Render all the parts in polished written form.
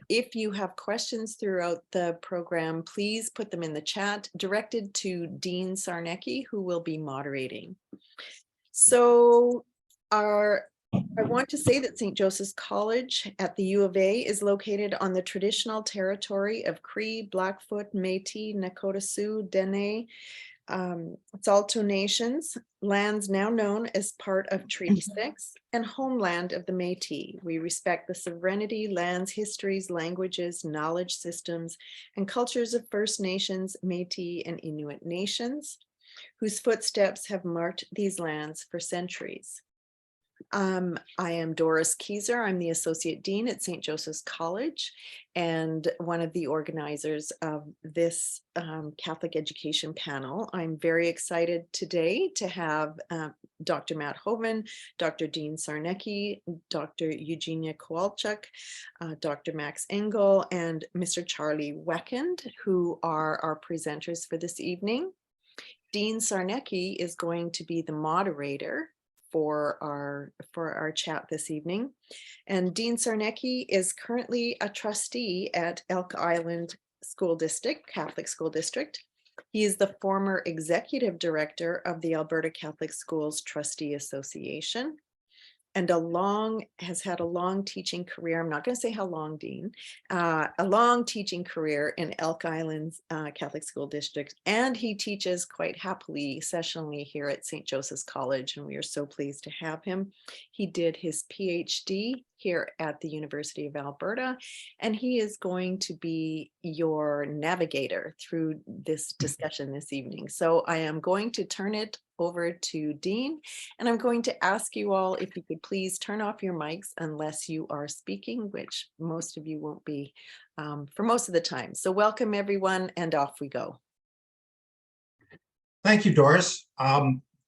If you have questions throughout the program, please put them in the chat directed to Dean Sarnecki, who will be moderating. So I want to say that St. Joseph's College at the U of A is located on the traditional territory of Cree, Blackfoot, Métis, Nakota Sioux, Dene, Saulteaux Nations, lands now known as part of Treaty 6, and homeland of the Métis. We respect the sovereignty, lands, histories, languages, knowledge systems, and cultures of First Nations, Métis, and Inuit nations, whose footsteps have marked these lands for centuries. I am Doris Keyser. I'm the Associate Dean at St. Joseph's College and one of the organizers of this Catholic education panel. I'm very excited today to have Dr. Matt Hoven, Dr. Dean Sarnecki, Dr. Eugenia Kowalchuk, Dr. Max Engel, and Mr. Charlie Weckend, who are our presenters for this evening. Dean Sarnecki is going to be the moderator for our chat this evening. And Dean Sarnecki is currently a trustee at Elk Island School District, Catholic School District. He is the former executive director of the Alberta Catholic Schools Trustee Association and has had a long teaching career. I'm not going to say how long, Dean, a long teaching career in Elk Island's Catholic School District. And he teaches quite happily sessionally here at St. Joseph's College, and we are so pleased to have him. He did his PhD here at the University of Alberta, and he is going to be your navigator through this discussion this evening. So I am going to turn it over to Dean, and I'm going to ask you all if you could please turn off your mics unless you are speaking, which most of you won't be for most of the time. So welcome everyone, and off we go. Thank you, Doris.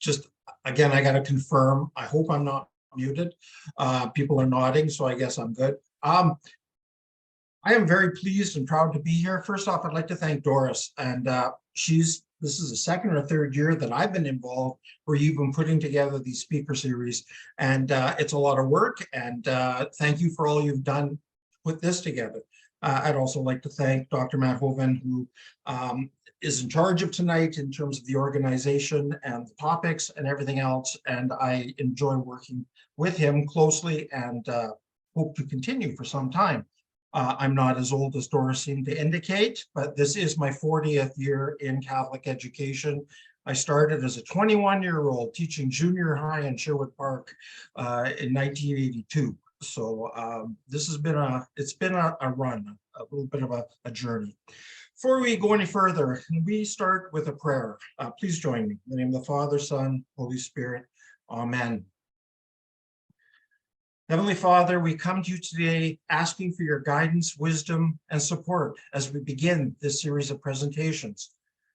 Just again, I got to confirm, I hope I'm not muted. People are nodding, so I guess I'm good. I am very pleased and proud to be here. First off, I'd like to thank Doris, and this is the second or third year that I've been involved where you've been putting together these speaker series, and it's a lot of work, and thank you for all you've done to put this together. I'd also like to thank Dr. Matt Hoven, who is in charge of tonight in terms of the organization and the topics and everything else, and I enjoy working with him closely and hope to continue for some time. I'm not as old as Doris seemed to indicate, but this is my 40th year in Catholic education. I started as a 21-year-old teaching junior high in Sherwood Park in 1982. So this has been it's been a run, a little bit of a journey. Before we go any further, we start with a prayer. Please join me. In the name of the Father, Son, Holy Spirit. Amen. Heavenly Father, we come to you today asking for your guidance, wisdom, and support as we begin this series of presentations.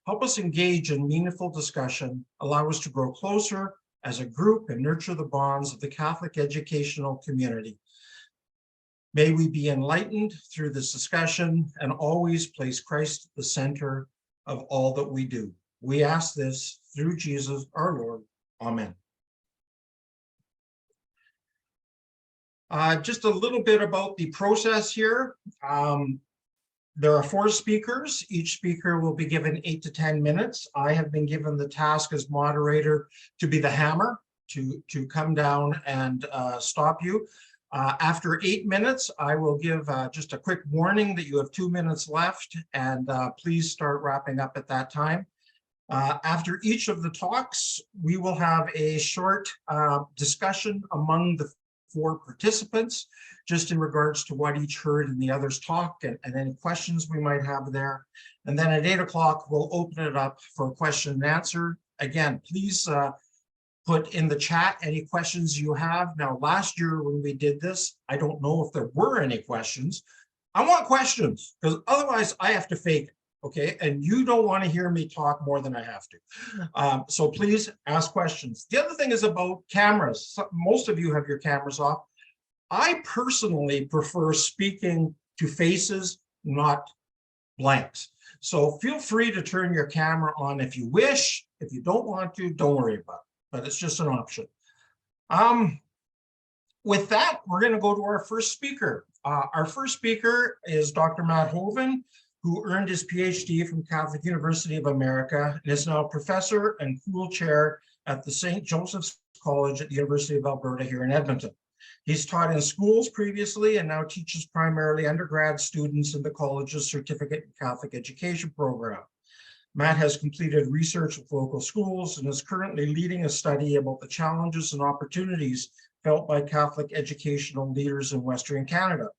Help us engage in meaningful discussion, allow us to grow closer as a group and nurture the bonds of the Catholic educational community. May we be enlightened through this discussion and always place Christ at the center of all that we do. We ask this through Jesus our Lord. Amen. Just a little bit about the process here. There are 4 speakers. Each speaker will be given 8 to 10 minutes. I have been given the task as moderator to be the hammer, to come down and stop you. After 8 minutes, I will give just a quick warning that you have 2 minutes left, and please start wrapping up at that time. After each of the talks, we will have a short discussion among the 4 participants, just in regards to what each heard in the others' talk and any questions we might have there. And then at 8 o'clock, we'll open it up for question and answer. Again, please put in the chat any questions you have. Now, last year when we did this, I don't know if there were any questions. I want questions, because otherwise I have to fake it. Okay, and you don't want to hear me talk more than I have to. So please ask questions. The other thing is about cameras. Most of you have your cameras off. I personally prefer speaking to faces, not blanks. So feel free to turn your camera on if you wish. If you don't want to, don't worry about it, but it's just an option. with that, we're going to go to our first speaker. Our first speaker is Dr. Matt Hoven, who earned his PhD from Catholic University of America and is now a professor and Cool Chair at the St. Joseph's College at the University of Alberta here in Edmonton. He's taught in schools previously and now teaches primarily undergrad students in the college's Certificate in Catholic Education program. Matt has completed research with local schools and is currently leading a study about the challenges and opportunities felt by Catholic educational leaders in Western Canada.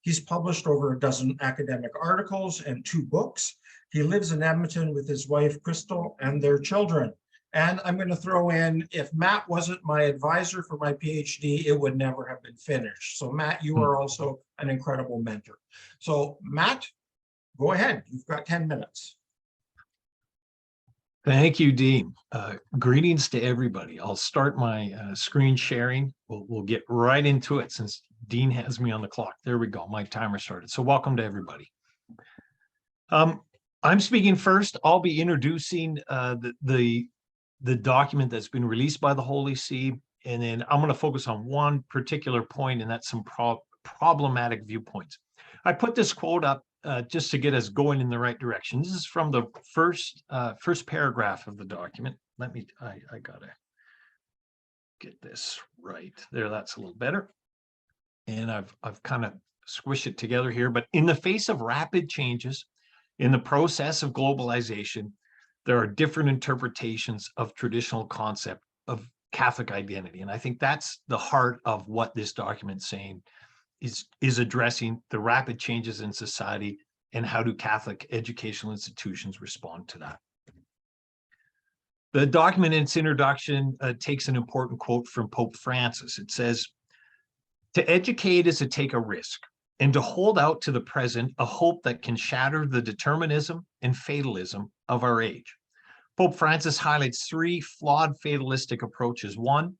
He's published over a dozen academic articles and 2 books. He lives in Edmonton with his wife, Crystal, and their children. And I'm going to throw in, if Matt wasn't my advisor for my PhD, it would never have been finished. So Matt, you are also an incredible mentor. So Matt, go ahead. You've got 10 minutes. Thank you, Dean. Greetings to everybody. I'll start my screen sharing. We'll get right into it since Dean has me on the clock. There we go. My timer started. So welcome to everybody. I'm speaking first. I'll be introducing the document that's been released by the Holy See, and then I'm going to focus on one particular point, and that's some problematic viewpoints. I put this quote up just to get us going in the right direction. This is from the first paragraph of the document. I gotta get this right there. That's a little better. And I've kind of squished it together here. But in the face of rapid changes in the process of globalization, there are different interpretations of traditional concept of Catholic identity. And I think that's the heart of what this document's saying. Is addressing the rapid changes in society and how do Catholic educational institutions respond to that. The document in its introduction takes an important quote from Pope Francis. It says, "To educate is to take a risk and to hold out to the present a hope that can shatter the determinism and fatalism of our age." Pope Francis highlights 3 flawed fatalistic approaches. One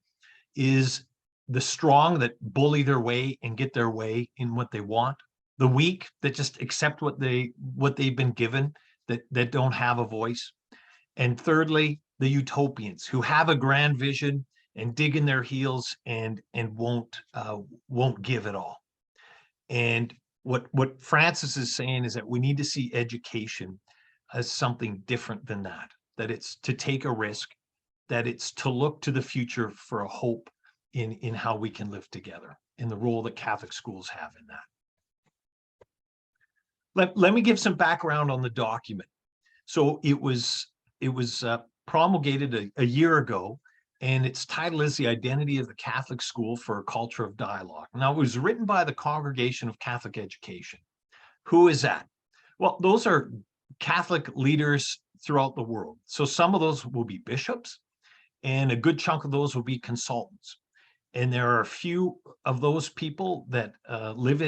is the strong that bully their way and get their way in what they want, the weak that just accept what they've been given, that don't have a voice, and thirdly, the utopians who have a grand vision and dig in their heels and won't give it all. And what Francis is saying is that we need to see education as something different than that, that it's to take a risk, that it's to look to the future for a hope in how we can live together, in the role that Catholic schools have in that. Let me give some background on the document. So it was promulgated a year ago, and its title is The Identity of the Catholic School for a Culture of Dialogue. Now, it was written by the Congregation of Catholic Education. Who is that? Well, those are Catholic leaders throughout the world. So some of those will be bishops, and a good chunk of those will be consultants. And there are a few of those people that live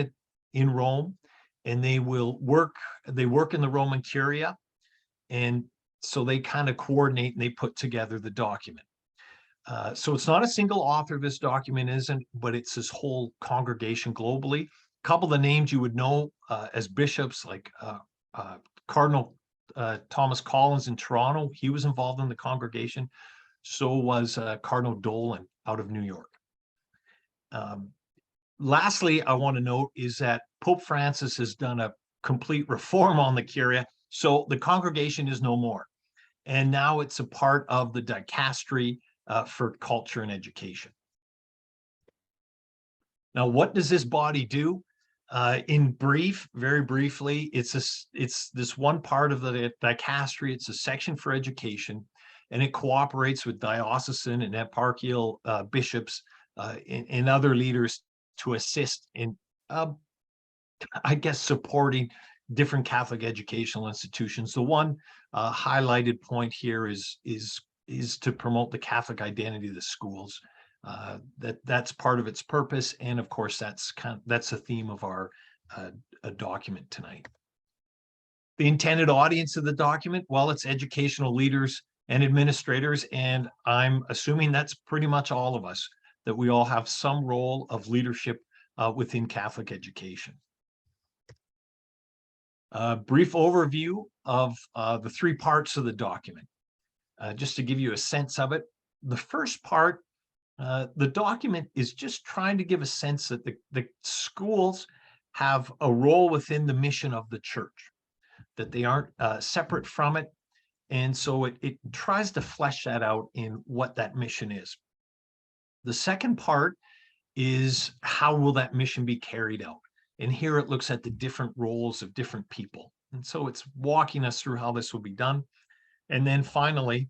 in Rome, and they work in the Roman Curia. And so they kind of coordinate and they put together the document. So it's not a single author, this document isn't, but it's this whole congregation globally. A couple of the names you would know as bishops, like Cardinal Thomas Collins in Toronto, he was involved in the congregation. So was Cardinal Dolan out of New York. Lastly, I want to note is that Pope Francis has done a complete reform on the Curia. So the congregation is no more. And now it's a part of the dicastery for culture and education. Now, what does this body do? In brief, very briefly, it's this one part of the dicastery. It's a section for education, and it cooperates with diocesan and eparchial bishops and other leaders to assist in, I guess, supporting different Catholic educational institutions. The one highlighted point here is to promote the Catholic identity of the schools. That's part of its purpose, and of course that's the theme of our document tonight. The intended audience of the document, well, it's educational leaders and administrators, and I'm assuming that's pretty much all of us, that we all have some role of leadership within Catholic education. A brief overview of the 3 parts of the document. Just to give you a sense of it, the first part The document is just trying to give a sense that the schools have a role within the mission of the church, that they aren't separate from it. And so it tries to flesh that out in what that mission is. The second part is how will that mission be carried out? And here it looks at the different roles of different people. And so it's walking us through how this will be done. And then finally,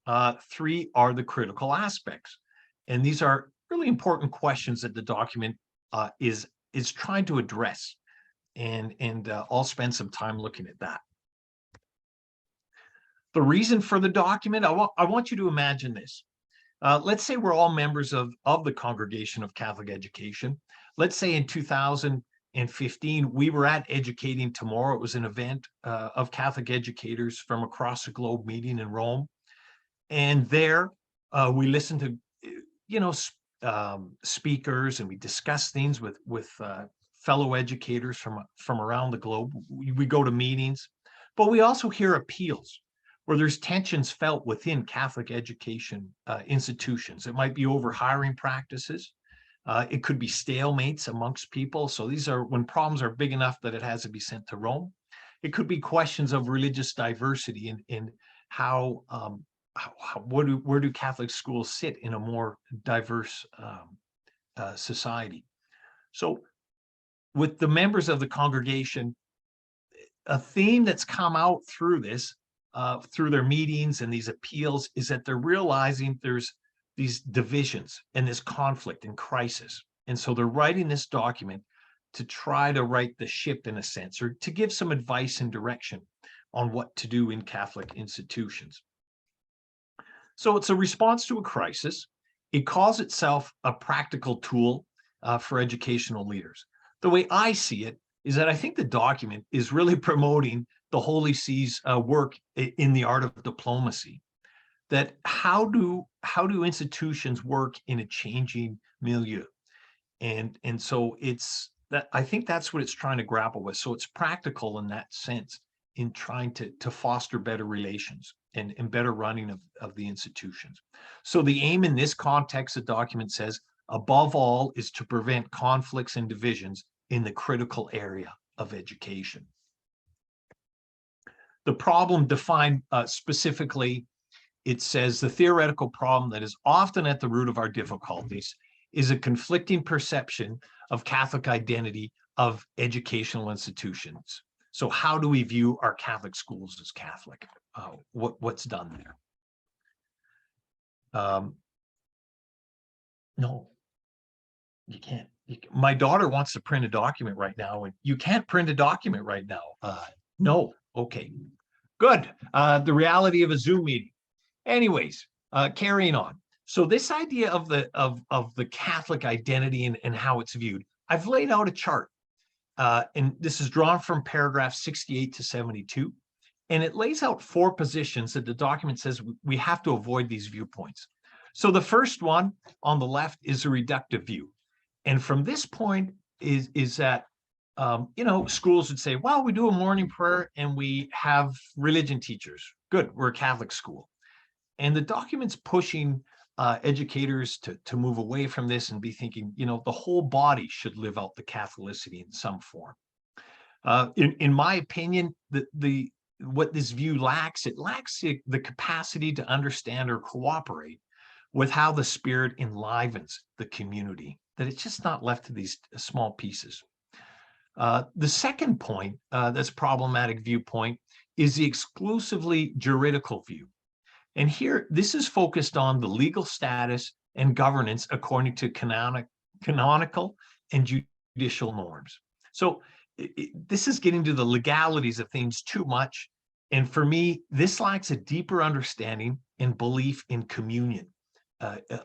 3 are the critical aspects. And these are really important questions that the document is trying to address. And I'll spend some time looking at that. The reason for the document, I want you to imagine this. Let's say we're all members of the Congregation of Catholic Education. Let's say in 2015, we were at Educating Tomorrow. It was an event of Catholic educators from across the globe meeting in Rome. And there we listened to, speakers, and we discussed things with fellow educators from around the globe. We go to meetings, but we also hear appeals where there's tensions felt within Catholic education institutions. It might be over hiring practices. It could be stalemates amongst people. So these are when problems are big enough that it has to be sent to Rome. It could be questions of religious diversity and how where do Catholic schools sit in a more diverse society. So with the members of the congregation, a theme that's come out through this, through their meetings and these appeals, is that they're realizing there's these divisions and this conflict and crisis. And so they're writing this document to try to right the ship in a sense, or to give some advice and direction on what to do in Catholic institutions. So it's a response to a crisis. It calls itself a practical tool for educational leaders. The way I see it is that I think the document is really promoting the Holy See's work in the art of diplomacy. That how do institutions work in a changing milieu, and so it's that I think that's what it's trying to grapple with. So it's practical in that sense, in trying to foster better relations and better running of the institutions. So the aim in this context, the document says, above all, is to prevent conflicts and divisions in the critical area of education. The problem defined specifically, it says the theoretical problem that is often at the root of our difficulties is a conflicting perception of Catholic identity of educational institutions. So how do we view our Catholic schools as Catholic? What's done there? No, you can't. My daughter wants to print a document right now, and you can't print a document right now. No, okay, good. The reality of a Zoom meeting. Anyways, carrying on. So this idea of the Catholic identity and how it's viewed, I've laid out a chart, and this is drawn from paragraph 68 to 72, and it lays out 4 positions that the document says we have to avoid these viewpoints. So the first one on the left is a reductive view, and from this point is that schools would say, well, we do a morning prayer and we have religion teachers. Good, we're a Catholic school. And the document's pushing educators to move away from this and be thinking, the whole body should live out the Catholicity in some form. In my opinion, what this view lacks, it lacks the capacity to understand or cooperate with how the Spirit enlivens the community, that it's just not left to these small pieces. The second point, that's problematic viewpoint, is the exclusively juridical view. And here, this is focused on the legal status and governance according to canonical and judicial norms. So this is getting to the legalities of things too much. And for me, this lacks a deeper understanding and belief in communion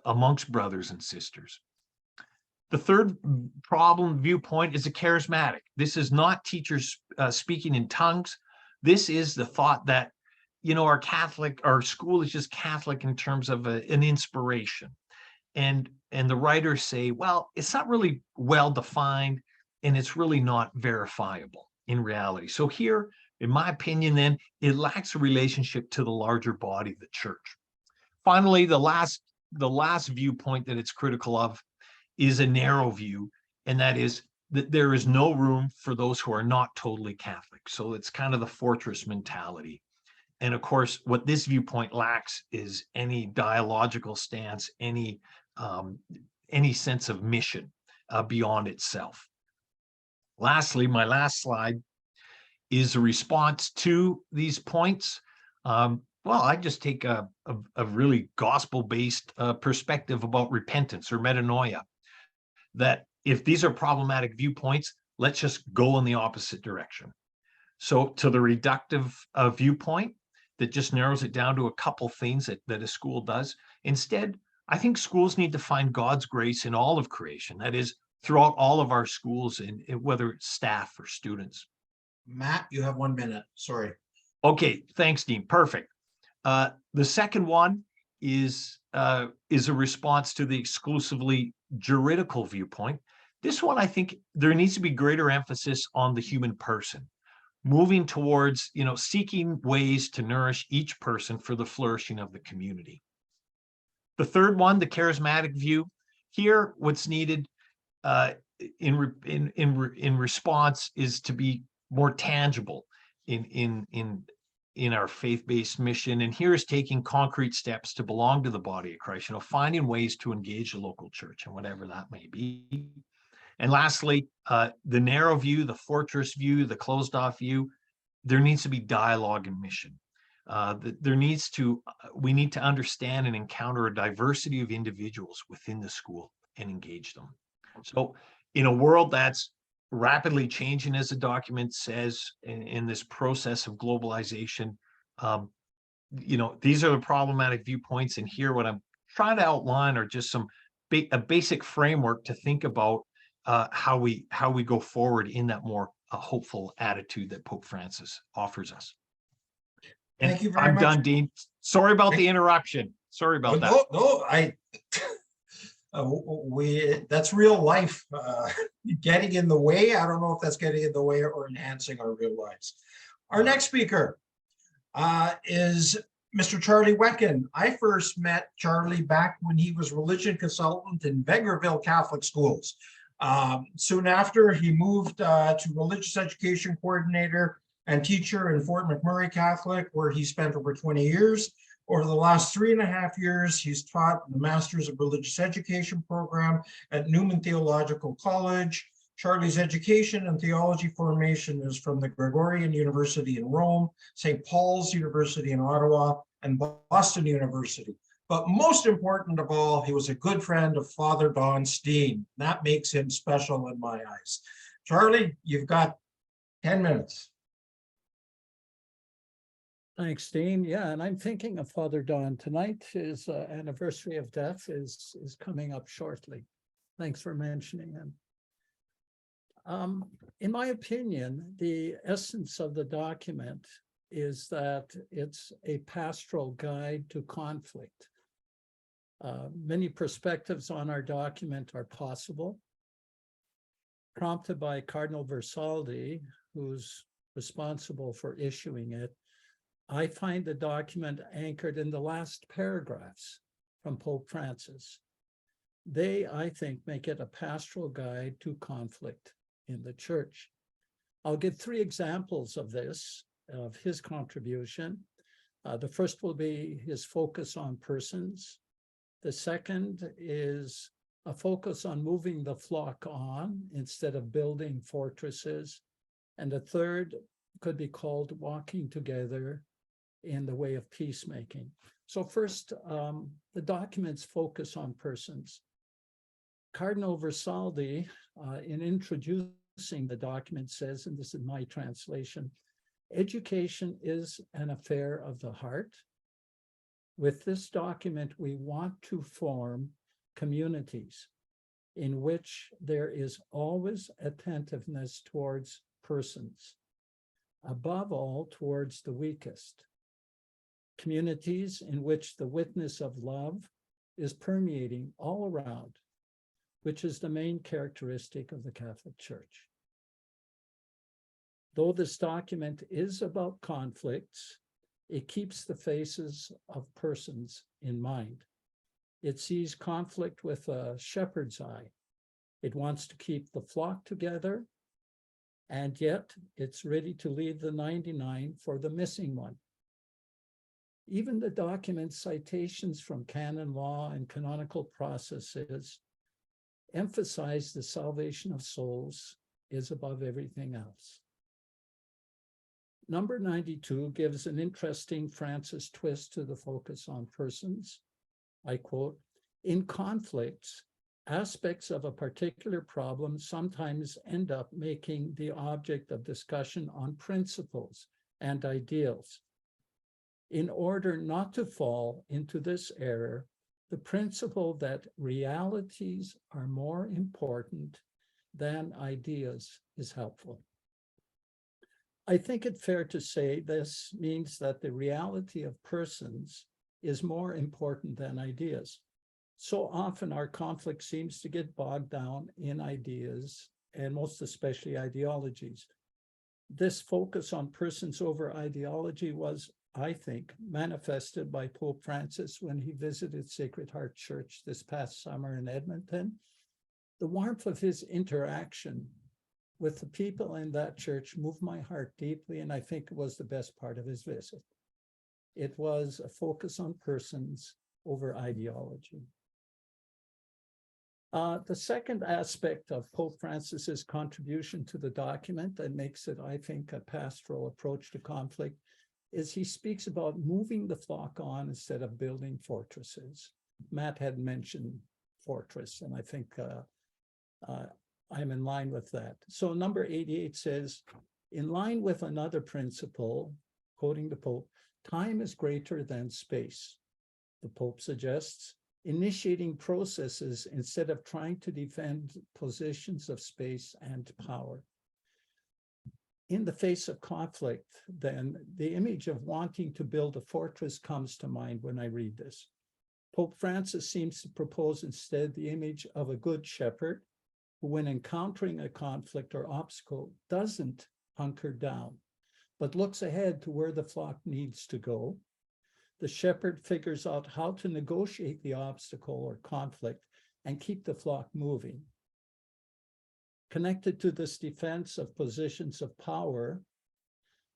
amongst brothers and sisters. The third problem viewpoint is a charismatic. This is not teachers speaking in tongues. This is the thought that our school is just Catholic in terms of an inspiration. And the writers say, well, it's not really well defined and it's really not verifiable in reality. So here, in my opinion, then, it lacks a relationship to the larger body of the church. Finally, the last the last viewpoint that it's critical of is a narrow view, and that is that there is no room for those who are not totally Catholic. So it's kind of the fortress mentality. And of course, what this viewpoint lacks is any dialogical stance, any sense of mission beyond itself. Lastly, my last slide is a response to these points. Well, I just take a really gospel-based perspective about repentance or metanoia, that if these are problematic viewpoints, let's just go in the opposite direction. So to the reductive viewpoint that just narrows it down to a couple things that a school does, instead, I think schools need to find God's grace in all of creation. That is, throughout all of our schools, and whether it's staff or students. Matt, you have 1 minute. Sorry. Okay, thanks, Dean. Perfect. The second one is a response to the exclusively juridical viewpoint. This one, I think there needs to be greater emphasis on the human person, moving towards, seeking ways to nourish each person for the flourishing of the community. The third one, the charismatic view. Here, what's needed in response is to be more tangible in our faith-based mission. And here is taking concrete steps to belong to the body of Christ, finding ways to engage the local church and whatever that may be. And lastly, the narrow view, the fortress view, the closed off view, there needs to be dialogue and mission. We need to understand and encounter a diversity of individuals within the school and engage them. So in a world that's rapidly changing, as the document says, in this process of globalization, these are the problematic viewpoints. And here, what I'm trying to outline are just a basic framework to think about how we go forward in that more hopeful attitude that Pope Francis offers us. And Thank you very I'm much. done, Dean. Sorry about the interruption. Sorry about that. That's real life getting in the way. I don't know if that's getting in the way or enhancing our real lives. Our next speaker is Mr. Charlie Wecken. I first met Charlie back when he was religion consultant in Vegreville Catholic Schools. Soon after, he moved to religious education coordinator and teacher in Fort McMurray Catholic, where he spent over 20 years. Over the last 3.5 years, he's taught the Masters of Religious Education program at Newman Theological College. Charlie's education and theology formation is from the Gregorian University in Rome, St. Paul's University in Ottawa, and Boston University. But most important of all, he was a good friend of Father Don Steen. That makes him special in my eyes. Charlie, you've got 10 minutes. Thanks, Dean. Yeah, and I'm thinking of Father Don. Tonight, his anniversary of death is coming up shortly. Thanks for mentioning him. In my opinion, the essence of the document is that it's a pastoral guide to conflict. Many perspectives on our document are possible. Prompted by Cardinal Versaldi, who's responsible for issuing it, I find the document anchored in the last paragraphs from Pope Francis. They, I think, make it a pastoral guide to conflict in the church. I'll give 3 examples of this, of his contribution. The first will be his focus on persons. The second is a focus on moving the flock on instead of building fortresses. And the third could be called walking together in the way of peacemaking. So first, the documents focus on persons. Cardinal Versaldi, in introducing the document, says, and this is my translation, education is an affair of the heart. With this document, we want to form communities in which there is always attentiveness towards persons, above all towards the weakest. Communities in which the witness of love is permeating all around, which is the main characteristic of the Catholic Church. Though this document is about conflicts, it keeps the faces of persons in mind. It sees conflict with a shepherd's eye. It wants to keep the flock together, and yet it's ready to leave the 99 for the missing one. Even the document citations from canon law and canonical processes emphasize the salvation of souls is above everything else. Number 92 gives an interesting Francis twist to the focus on persons. I quote, "In conflicts, aspects of a particular problem sometimes end up making the object of discussion on principles and ideals. In order not to fall into this error, the principle that realities are more important than ideas is helpful." I think it's fair to say this means that the reality of persons is more important than ideas. So often our conflict seems to get bogged down in ideas, and most especially ideologies. This focus on persons over ideology was, I think, manifested by Pope Francis when he visited Sacred Heart Church this past summer in Edmonton. The warmth of his interaction with the people in that church moved my heart deeply, and I think it was the best part of his visit. It was a focus on persons over ideology. The second aspect of Pope Francis's contribution to the document that makes it, I think, a pastoral approach to conflict is he speaks about moving the flock on instead of building fortresses. Matt had mentioned fortress, and I think I'm in line with that. So number 88 says, in line with another principle, quoting the Pope, time is greater than space. The Pope suggests initiating processes instead of trying to defend positions of space and power. In the face of conflict, then, the image of wanting to build a fortress comes to mind when I read this. Pope Francis seems to propose instead the image of a good shepherd who, when encountering a conflict or obstacle, doesn't hunker down, but looks ahead to where the flock needs to go. The shepherd figures out how to negotiate the obstacle or conflict and keep the flock moving. Connected to this defense of positions of power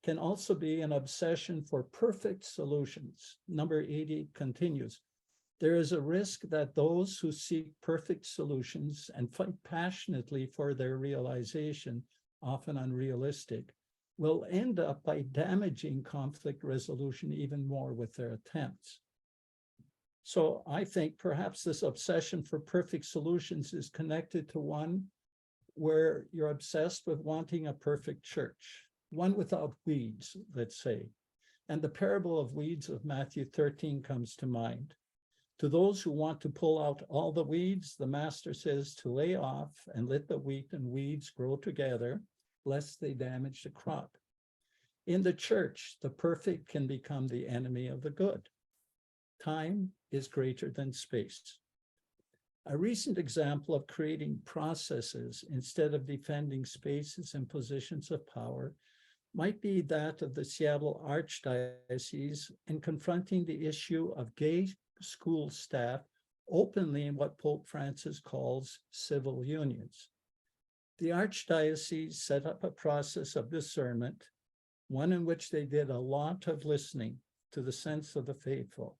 can also be an obsession for perfect solutions. Number 80 continues, there is a risk that those who seek perfect solutions and fight passionately for their realization, often unrealistic, will end up by damaging conflict resolution even more with their attempts. So I think perhaps this obsession for perfect solutions is connected to one where you're obsessed with wanting a perfect church, one without weeds, let's say. And the parable of weeds of Matthew 13 comes to mind. To those who want to pull out all the weeds, the master says to lay off and let the wheat and weeds grow together, lest they damage the crop. In the church, the perfect can become the enemy of the good. Time is greater than space. A recent example of creating processes instead of defending spaces and positions of power might be that of the Seattle Archdiocese in confronting the issue of gay school staff openly in what Pope Francis calls civil unions. The Archdiocese set up a process of discernment, one in which they did a lot of listening to the sense of the faithful,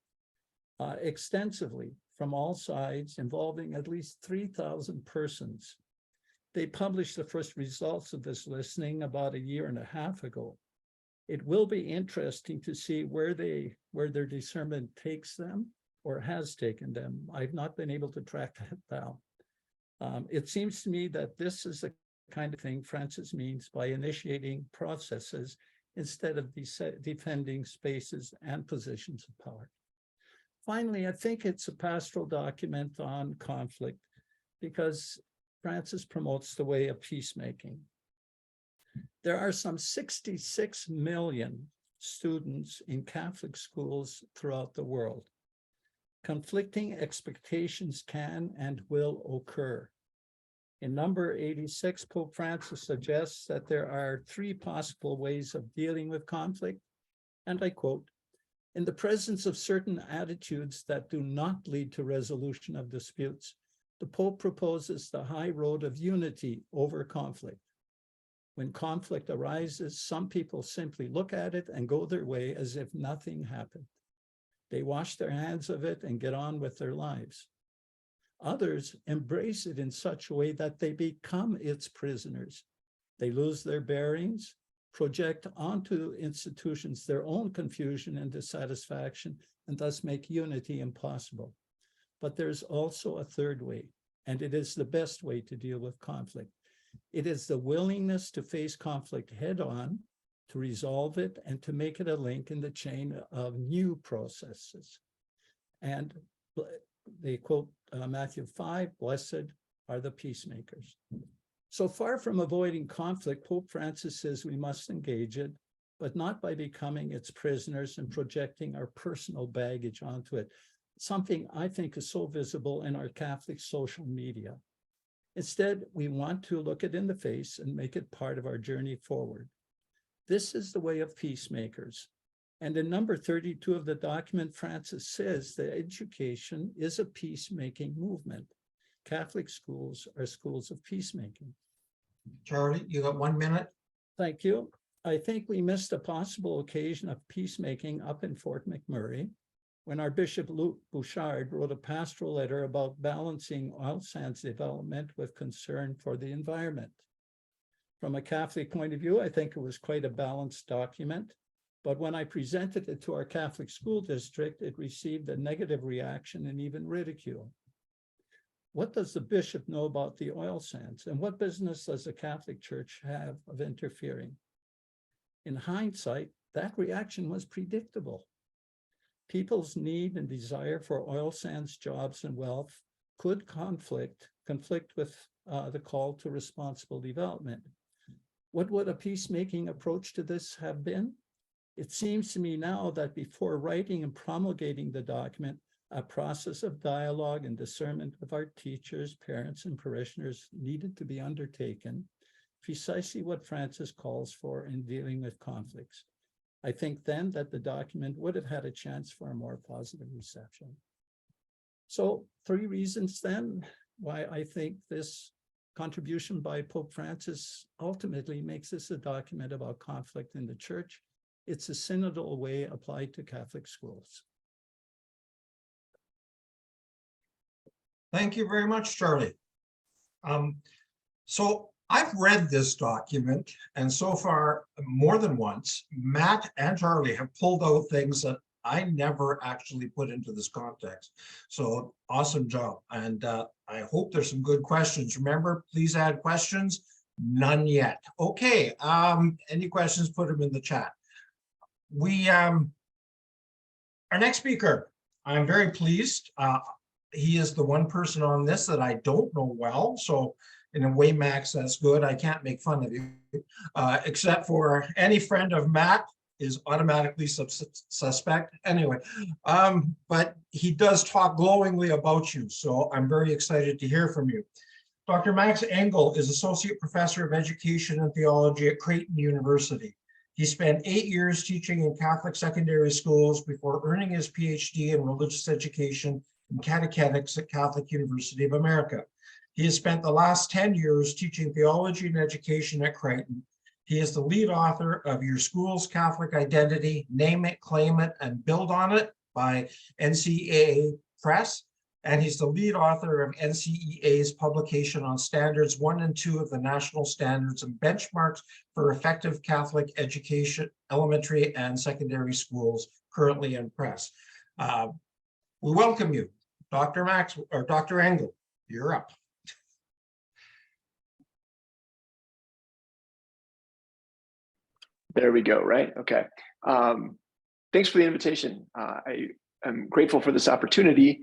extensively from all sides, involving at least 3,000 persons. They published the first results of this listening about 1.5 years ago. It will be interesting to see where their discernment takes them or has taken them. I've not been able to track that down. It seems to me that this is the kind of thing Francis means by initiating processes instead of defending spaces and positions of power. Finally, I think it's a pastoral document on conflict because Francis promotes the way of peacemaking. There are some 66 million students in Catholic schools throughout the world. Conflicting expectations can and will occur. In number 86, Pope Francis suggests that there are 3 possible ways of dealing with conflict, and I quote, In the presence of certain attitudes that do not lead to resolution of disputes, the Pope proposes the high road of unity over conflict. When conflict arises, some people simply look at it and go their way as if nothing happened. They wash their hands of it and get on with their lives. Others embrace it in such a way that they become its prisoners. They lose their bearings, project onto institutions their own confusion and dissatisfaction, and thus make unity impossible. But there's also a third way, and it is the best way to deal with conflict. It is the willingness to face conflict head on, to resolve it, and to make it a link in the chain of new processes. And they quote Matthew 5, "Blessed are the peacemakers." So far from avoiding conflict, Pope Francis says we must engage it, but not by becoming its prisoners and projecting our personal baggage onto it, something I think is so visible in our Catholic social media. Instead, we want to look it in the face and make it part of our journey forward. This is the way of peacemakers. And in number 32 of the document, Francis says that education is a peacemaking movement. Catholic schools are schools of peacemaking. Charlie, you got 1 minute? Thank you. I think we missed a possible occasion of peacemaking up in Fort McMurray when our Bishop Luc Bouchard wrote a pastoral letter about balancing oil sands development with concern for the environment. From a Catholic point of view, I think it was quite a balanced document, but when I presented it to our Catholic school district, it received a negative reaction and even ridicule. What does the bishop know about the oil sands, and what business does the Catholic Church have of interfering? In hindsight, that reaction was predictable. People's need and desire for oil sands jobs and wealth could conflict with the call to responsible development. What would a peacemaking approach to this have been? It seems to me now that before writing and promulgating the document, a process of dialogue and discernment of our teachers, parents, and parishioners needed to be undertaken, precisely what Francis calls for in dealing with conflicts. I think then that the document would have had a chance for a more positive reception. So 3 reasons then why I think this contribution by Pope Francis ultimately makes this a document about conflict in the church. It's a synodal way applied to Catholic schools. Thank you very much, Charlie. So I've read this document, and so far, more than once, Matt and Charlie have pulled out things that I never actually put into this context. So awesome job. And I hope there's some good questions. Remember, please add questions. None yet. Okay. Any questions, put them in the chat. Our next speaker, I'm very pleased. He is the one person on this that I don't know well. So in a way, Max, that's good. I can't make fun of you, except for any friend of Matt is automatically suspect. Anyway, but he does talk glowingly about you. So I'm very excited to hear from you. Dr. Max Engel is Associate Professor of Education and Theology at Creighton University. He spent 8 years teaching in Catholic secondary schools before earning his PhD in religious education and catechetics at Catholic University of America. He has spent the last 10 years teaching theology and education at Creighton. He is the lead author of Your School's Catholic Identity, Name It, Claim It, and Build on It by NCAA Press. And he's the lead author of NCEA's publication on Standards 1 and 2 of the National Standards and Benchmarks for Effective Catholic Education, Elementary and Secondary Schools, currently in press. We welcome you, Dr. Max, or Dr. Engel. You're up. There we go, right? Okay. Thanks for the invitation. I am grateful for this opportunity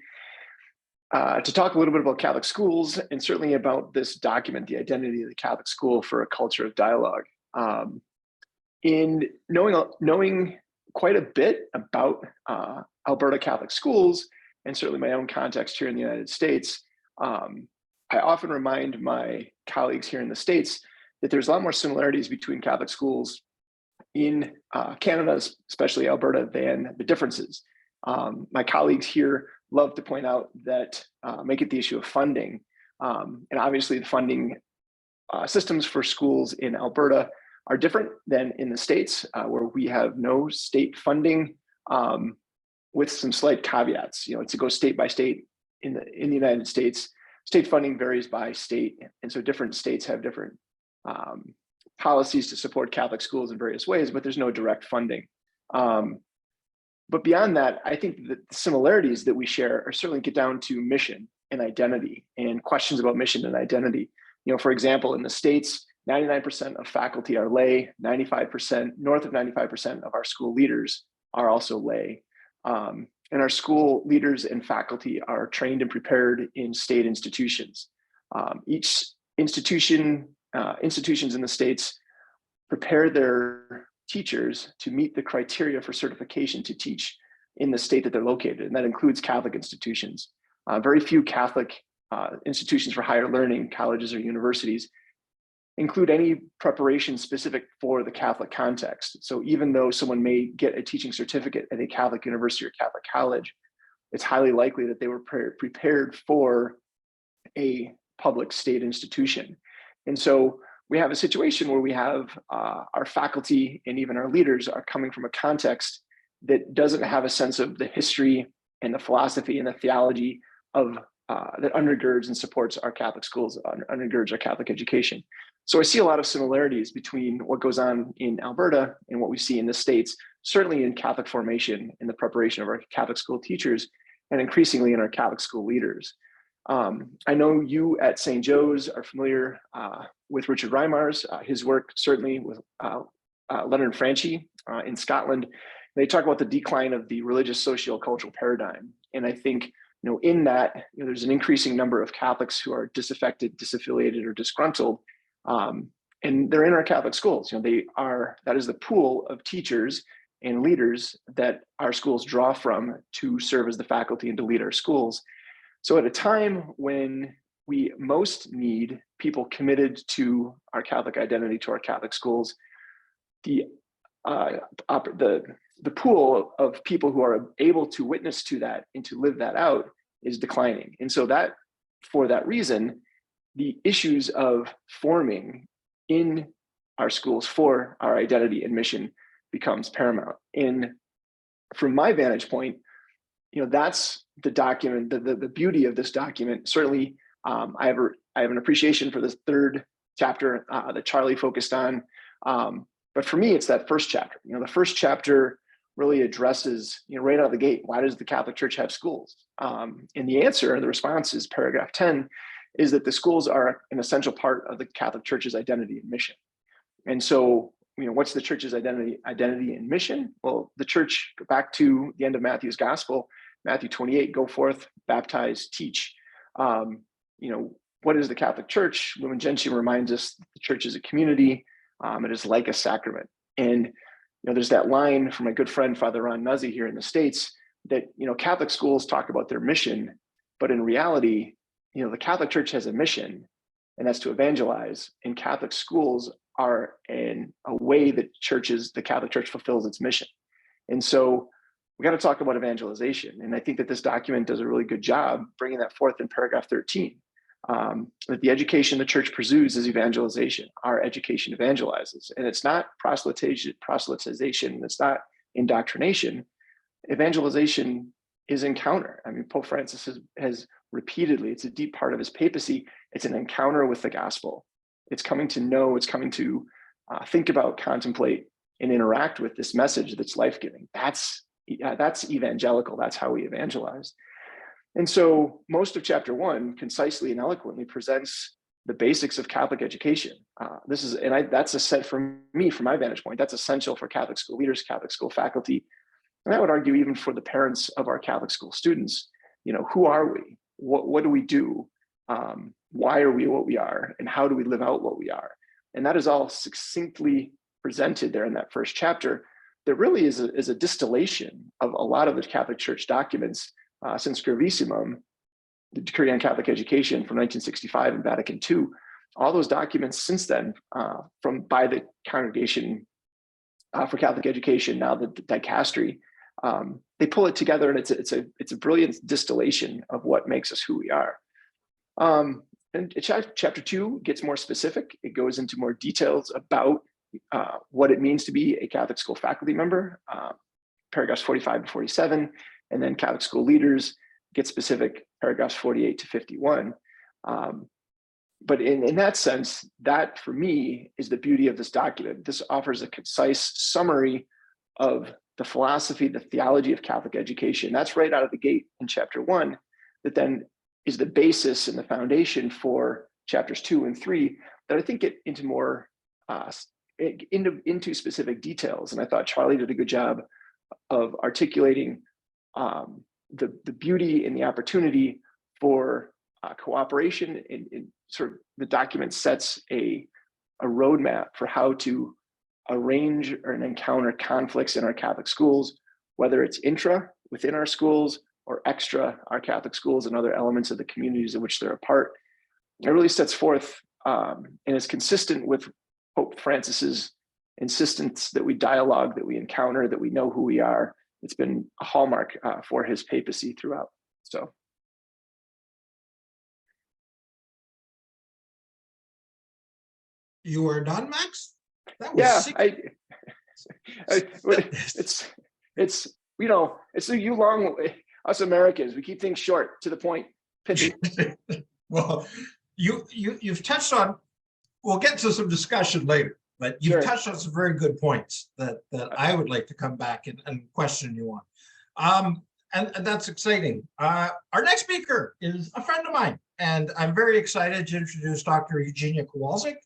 to talk a little bit about Catholic schools and certainly about this document, The Identity of the Catholic School for a Culture of Dialogue. In knowing quite a bit about Alberta Catholic schools and certainly my own context here in the United States, I often remind my colleagues here in the States that there's a lot more similarities between Catholic schools in Canada, especially Alberta, than the differences. My colleagues here love to point out that make it the issue of funding. And obviously the funding systems for schools in Alberta are different than in the States, where we have no state funding, with some slight caveats. You know, to go state by state in the United States, state funding varies by state. And so different states have different policies to support Catholic schools in various ways, but there's no direct funding. But beyond that, I think that the similarities that we share are certainly get down to mission and identity and questions about mission and identity. You know, for example, in the States, 99% of faculty are lay, 95%, north of 95% of our school leaders are also lay. And our school leaders and faculty are trained and prepared in state institutions. Each institutions in the States prepare their teachers to meet the criteria for certification to teach in the state that they're located, and that includes Catholic institutions. Very few Catholic institutions for higher learning, colleges or universities, include any preparation specific for the Catholic context. So even though someone may get a teaching certificate at a Catholic university or Catholic college, it's highly likely that they were prepared for a public state institution. And so we have a situation where we have our faculty and even our leaders are coming from a context that doesn't have a sense of the history and the philosophy and the theology of that undergirds and supports our Catholic schools, undergirds our Catholic education. So I see a lot of similarities between what goes on in Alberta and what we see in the States, certainly in Catholic formation, in the preparation of our Catholic school teachers, and increasingly in our Catholic school leaders. I know you at St. Joe's are familiar with Richard Reimers, his work certainly with Leonard Franchi in Scotland. They talk about the decline of the religious socio-cultural paradigm. And I think, in that, there's an increasing number of Catholics who are disaffected, disaffiliated, or disgruntled. And they're in our Catholic schools. That is the pool of teachers and leaders that our schools draw from to serve as the faculty and to lead our schools. So at a time when we most need people committed to our Catholic identity, to our Catholic schools, the pool of people who are able to witness to that and to live that out is declining. And so that, for that reason, the issues of forming in our schools for our identity and mission becomes paramount. And from my vantage point, that's the document, the beauty of this document. Certainly, I have an appreciation for this third chapter that Charlie focused on. But for me, it's that first chapter. The first chapter really addresses, right out of the gate, why does the Catholic Church have schools? And the answer, the response is paragraph 10, is that the schools are an essential part of the Catholic Church's identity and mission. And so, what's the church's identity and mission? Well, the church, back to the end of Matthew's gospel, Matthew 28, go forth, baptize, teach. What is the Catholic Church? Lumen Gentium reminds us that the church is a community. It is like a sacrament. And there's that line from my good friend, Father Ron Nuzzi here in the States, that Catholic schools talk about their mission, but in reality, the Catholic Church has a mission, and that's to evangelize. And Catholic schools are a way that the Catholic Church fulfills its mission. And so we got to talk about evangelization. And I think that this document does a really good job bringing that forth in paragraph 13. That the education the church pursues is evangelization. Our education evangelizes. And it's not proselytization, it's not indoctrination. Evangelization is encounter. I mean, Pope Francis has repeatedly, it's a deep part of his papacy, it's an encounter with the gospel. It's coming to know, it's coming to think about, contemplate, and interact with this message that's life-giving. That's evangelical. That's how we evangelize. And so most of chapter 1 concisely and eloquently presents the basics of Catholic education. That's a set for me, from my vantage point, that's essential for Catholic school leaders, Catholic school faculty. And I would argue even for the parents of our Catholic school students, who are we? What do we do? Why are we what we are? And how do we live out what we are? And that is all succinctly presented there in that first chapter. That really is a distillation of a lot of the Catholic Church documents since Gravissimum, the Decree on Catholic Education from 1965 and Vatican II. All those documents since then, by the congregation for Catholic education, now the dicastery, they pull it together, and it's a brilliant distillation of what makes us who we are. And chapter 2 gets more specific. It goes into more details about what it means to be a Catholic school faculty member, paragraphs 45 to 47, and then Catholic school leaders get specific, paragraphs 48 to 51. But in that sense, that for me is the beauty of this document. This offers a concise summary of the philosophy, the theology of Catholic education. That's right out of the gate in chapter 1, that then is the basis and the foundation for chapters 2 and 3 that I think get into more into specific details. And I thought Charlie did a good job of articulating the beauty and the opportunity for cooperation. In sort of the document sets a roadmap for how to arrange or encounter conflicts in our Catholic schools, whether it's within our schools, or extra our Catholic schools and other elements of the communities in which they're a part. It really sets forth and is consistent with Pope Francis's insistence that we dialogue, that we encounter, that we know who we are. It's been a hallmark for his papacy throughout. So. You are done, Max? That was it's you know, it's you long, us Americans, we keep things short, to the point, pithy. Well, you've touched on, we'll get to some discussion later, but you've touched on some very good points that I would like to come back and question you on. And that's exciting. Our next speaker is a friend of mine, and I'm very excited to introduce Dr. Eugenia Kowalczyk.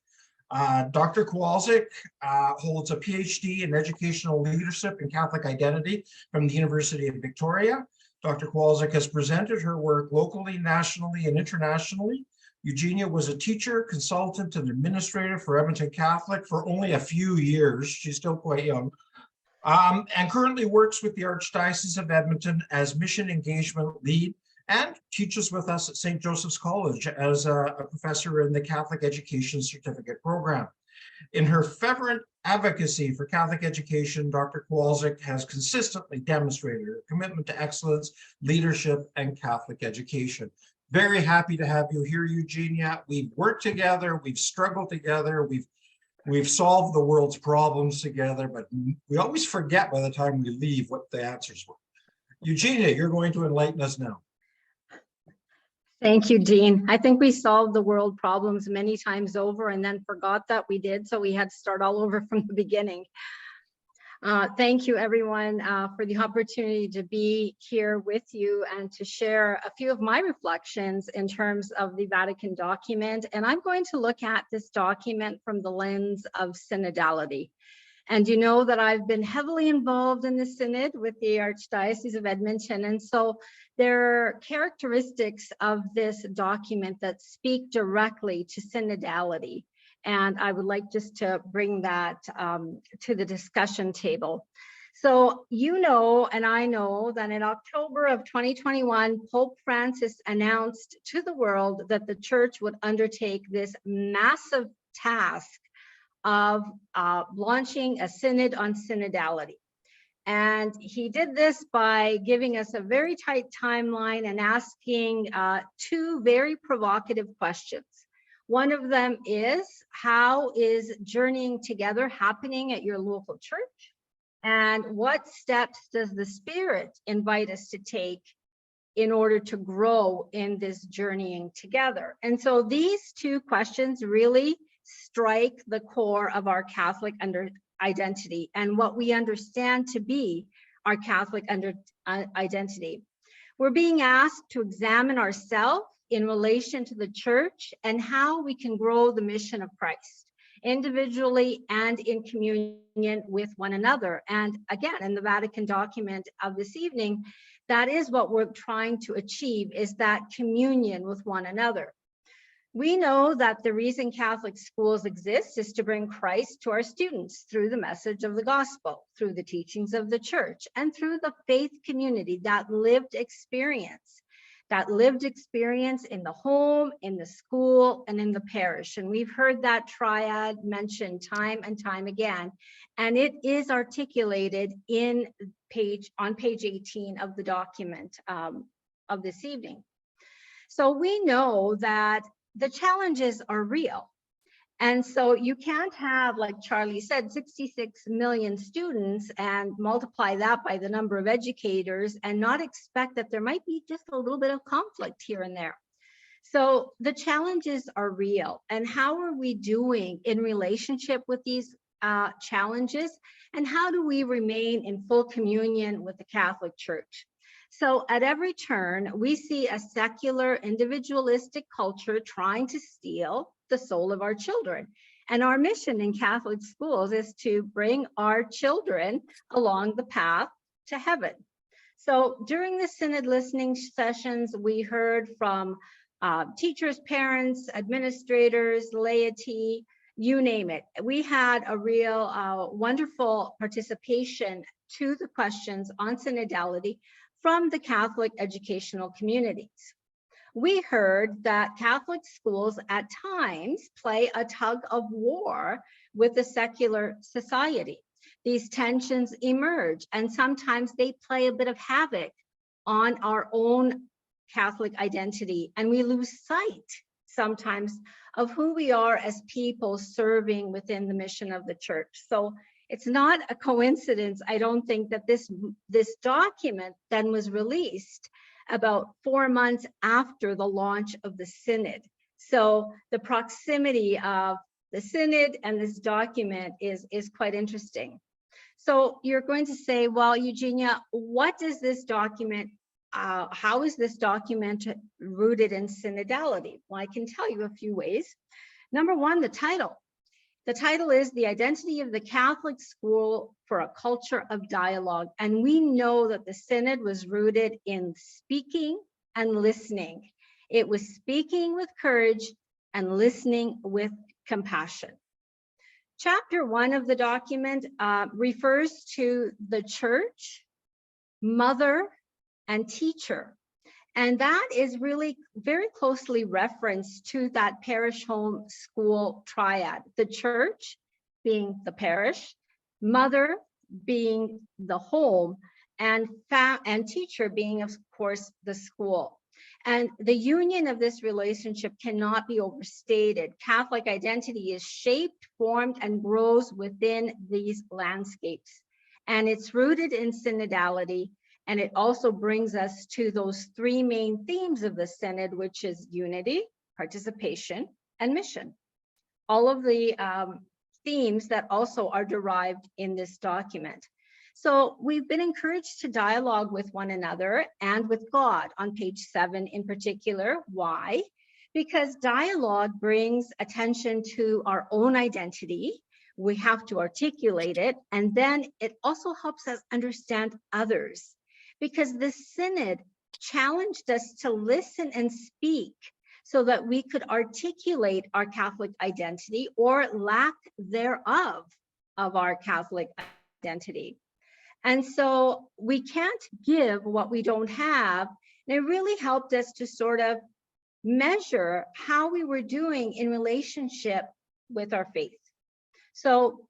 Dr. Kowalczyk holds a PhD in educational leadership and Catholic identity from the University of Victoria. Dr. Kowalczyk has presented her work locally, nationally, and internationally. Eugenia was a teacher, consultant, and administrator for Edmonton Catholic for only a few years. She's still quite young. And currently works with the Archdiocese of Edmonton as mission engagement lead, and teaches with us at St. Joseph's College as a professor in the Catholic Education Certificate Program. In her fervent advocacy for Catholic education, Dr. Kowalczyk has consistently demonstrated her commitment to excellence, leadership, and Catholic education. Very happy to have you here, Eugenia. We've worked together, we've struggled together, we've solved the world's problems together, but we always forget by the time we leave what the answers were. Eugenia, you're going to enlighten us now. Thank you, Dean. I think we solved the world problems many times over and then forgot that we did, so we had to start all over from the beginning. Thank you, everyone, for the opportunity to be here with you and to share a few of my reflections in terms of the Vatican document. And I'm going to look at this document from the lens of synodality. And you know that I've been heavily involved in the synod with the Archdiocese of Edmonton. And so there are characteristics of this document that speak directly to synodality. And I would like just to bring that to the discussion table. So you know, and I know that in October of 2021, Pope Francis announced to the world that the church would undertake this massive task of launching a synod on synodality. And he did this by giving us a very tight timeline and asking two very provocative questions. One of them is, how is journeying together happening at your local church? And what steps does the Spirit invite us to take in order to grow in this journeying together? And so these two questions really strike the core of our Catholic identity and what we understand to be our Catholic identity. We're being asked to examine ourselves in relation to the church and how we can grow the mission of Christ individually and in communion with one another. And again, in the Vatican document of this evening, that is what we're trying to achieve, is that communion with one another. We know that the reason Catholic schools exist is to bring Christ to our students through the message of the gospel, through the teachings of the church, and through the faith community, that lived experience that lived experience in the home, in the school, and in the parish. And we've heard that triad mentioned time and time again. And it is articulated on page 18 of the document of this evening. So we know that the challenges are real. And so you can't have, like Charlie said, 66 million students and multiply that by the number of educators and not expect that there might be just a little bit of conflict here and there. So the challenges are real. And how are we doing in relationship with these challenges? And how do we remain in full communion with the Catholic Church? So at every turn, we see a secular, individualistic culture trying to steal the soul of our children. And our mission in Catholic schools is to bring our children along the path to heaven. So during the Synod listening sessions, we heard from teachers, parents, administrators, laity, you name it. We had a real wonderful participation to the questions on synodality from the Catholic educational communities. We heard that Catholic schools at times play a tug of war with the secular society. These tensions emerge, and sometimes they play a bit of havoc on our own Catholic identity, and we lose sight sometimes of who we are as people serving within the mission of the Church. So it's not a coincidence, I don't think, that this document then was released about 4 months after the launch of the Synod. So the proximity of the Synod and this document is quite interesting. So you're going to say, well, Eugenia, what does this document, how is this document rooted in synodality? Well, I can tell you a few ways. Number one, the title. The title is The Identity of the Catholic School for a Culture of Dialogue. And we know that the Synod was rooted in speaking and listening. It was speaking with courage and listening with compassion. Chapter 1 of the document refers to the church, mother, and teacher. And that is really very closely referenced to that parish home school triad. The church being the parish, mother being the home, and teacher being, of course, the school. And the union of this relationship cannot be overstated. Catholic identity is shaped, formed, and grows within these landscapes. And it's rooted in synodality. And it also brings us to those three main themes of the Synod, which is unity, participation, and mission. All of the themes that also are derived in this document. So we've been encouraged to dialogue with one another and with God on page 7 in particular. Why? Because dialogue brings attention to our own identity. We have to articulate it, and then it also helps us understand others. Because the Synod challenged us to listen and speak so that we could articulate our Catholic identity or lack thereof of our Catholic identity. And so we can't give what we don't have. And it really helped us to sort of measure how we were doing in relationship with our faith. So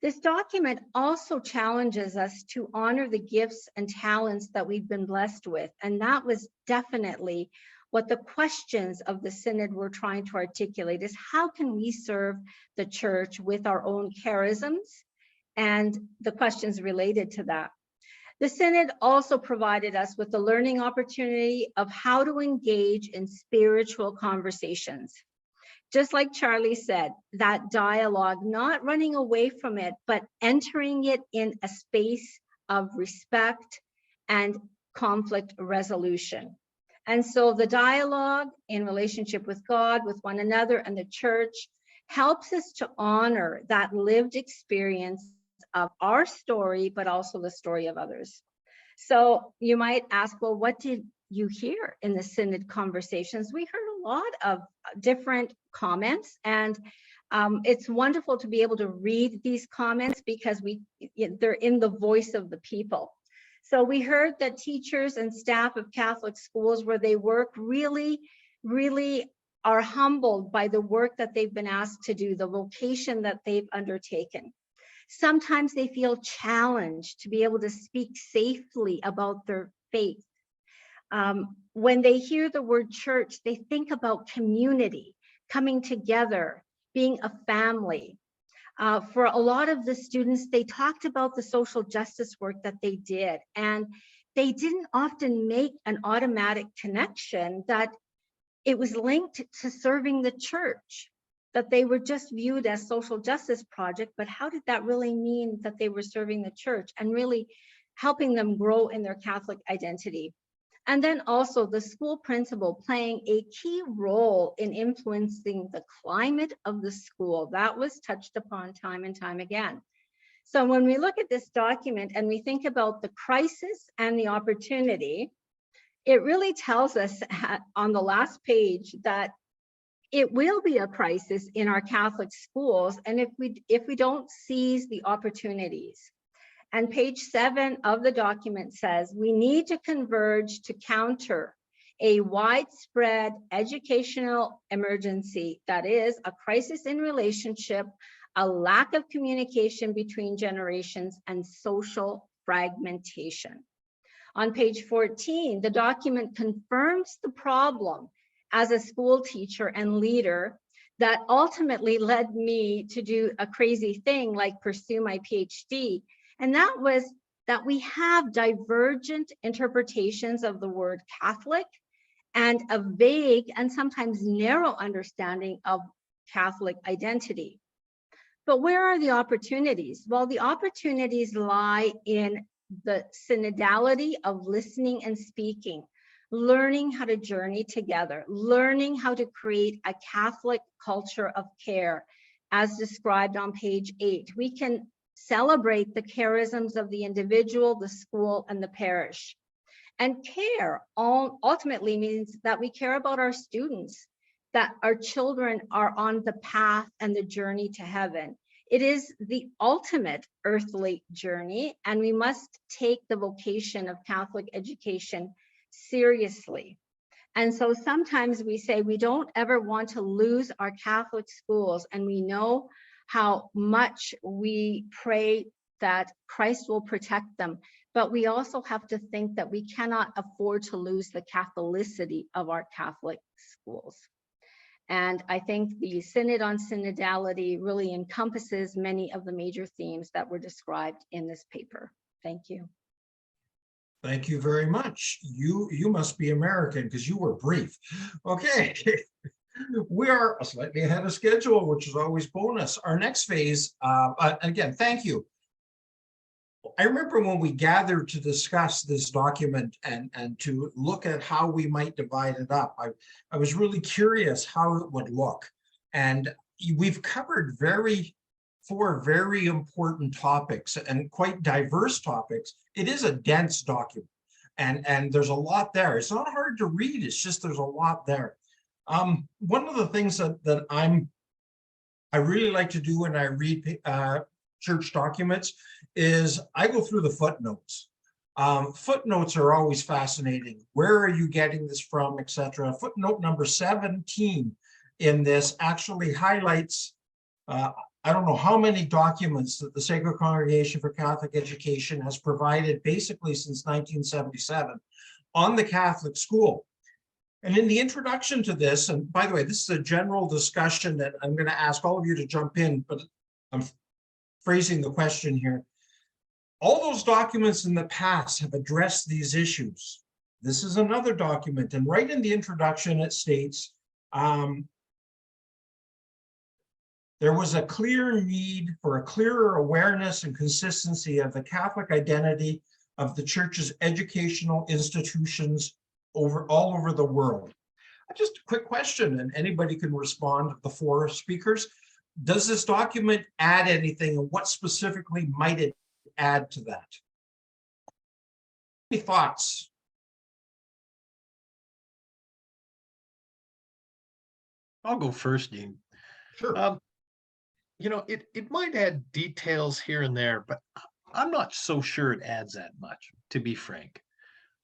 this document also challenges us to honor the gifts and talents that we've been blessed with. And that was definitely what the questions of the Synod were trying to articulate, is how can we serve the Church with our own charisms and the questions related to that. The Synod also provided us with the learning opportunity of how to engage in spiritual conversations. Just like Charlie said, that dialogue, not running away from it, but entering it in a space of respect and conflict resolution. And so the dialogue in relationship with God, with one another, and the Church helps us to honor that lived experience of our story, but also the story of others. So you might ask, well, what did you hear in the Synod conversations? We heard a lot of different comments, and it's wonderful to be able to read these comments because they're in the voice of the people. So we heard that teachers and staff of Catholic schools where they work really, really are humbled by the work that they've been asked to do, the vocation that they've undertaken. Sometimes they feel challenged to be able to speak safely about their faith. When they hear the word church, they think about community, coming together, being a family. For a lot of the students, they talked about the social justice work that they did, and they didn't often make an automatic connection that it was linked to serving the church, that they were just viewed as social justice project, but how did that really mean that they were serving the church and really helping them grow in their Catholic identity? And then also the school principal playing a key role in influencing the climate of the school. That was touched upon time and time again. So when we look at this document and we think about the crisis and the opportunity, it really tells us on the last page that it will be a crisis in our Catholic schools, and if we don't seize the opportunities. And page 7 of the document says we need to converge to counter a widespread educational emergency, that is a crisis in relationship, a lack of communication between generations, and social fragmentation. On page 14, the document confirms the problem as a school teacher and leader that ultimately led me to do a crazy thing like pursue my PhD. And that was that we have divergent interpretations of the word Catholic and a vague and sometimes narrow understanding of Catholic identity. But where are the opportunities? Well, the opportunities lie in the synodality of listening and speaking, learning how to journey together, learning how to create a Catholic culture of care, as described on page 8. We can celebrate the charisms of the individual, the school, and the parish. And care ultimately means that we care about our students, that our children are on the path and the journey to heaven. It is the ultimate earthly journey, and we must take the vocation of Catholic education seriously. And so sometimes we say we don't ever want to lose our Catholic schools, and we know how much we pray that Christ will protect them. But we also have to think that we cannot afford to lose the Catholicity of our Catholic schools. And I think the Synod on Synodality really encompasses many of the major themes that were described in this paper. Thank you. Thank you very much. You must be American because you were brief. Okay. We are slightly ahead of schedule, which is always bonus. Our next phase, again, thank you. I remember when we gathered to discuss this document and to look at how we might divide it up, I was really curious how it would look. And we've covered four very important topics and quite diverse topics. It is a dense document, and there's a lot there. It's not hard to read, it's just there's a lot there. One of the things that I really like to do when I read church documents is I go through the footnotes. Footnotes are always fascinating. Where are you getting this from, etc. Footnote number 17 in this actually highlights, I don't know how many documents that the Sacred Congregation for Catholic Education has provided basically since 1977 on the Catholic school. And in the introduction to this, and by the way, this is a general discussion that I'm going to ask all of you to jump in, but I'm phrasing the question here. All those documents in the past have addressed these issues. This is another document, and right in the introduction, it states, there was a clear need for a clearer awareness and consistency of the Catholic identity of the Church's educational institutions all over the world. Just a quick question, and anybody can respond, the four speakers. Does this document add anything, and what specifically might it add to that? Any thoughts? I'll go first, Dean. Sure. You know, it might add details here and there, but I'm not so sure it adds that much, to be frank.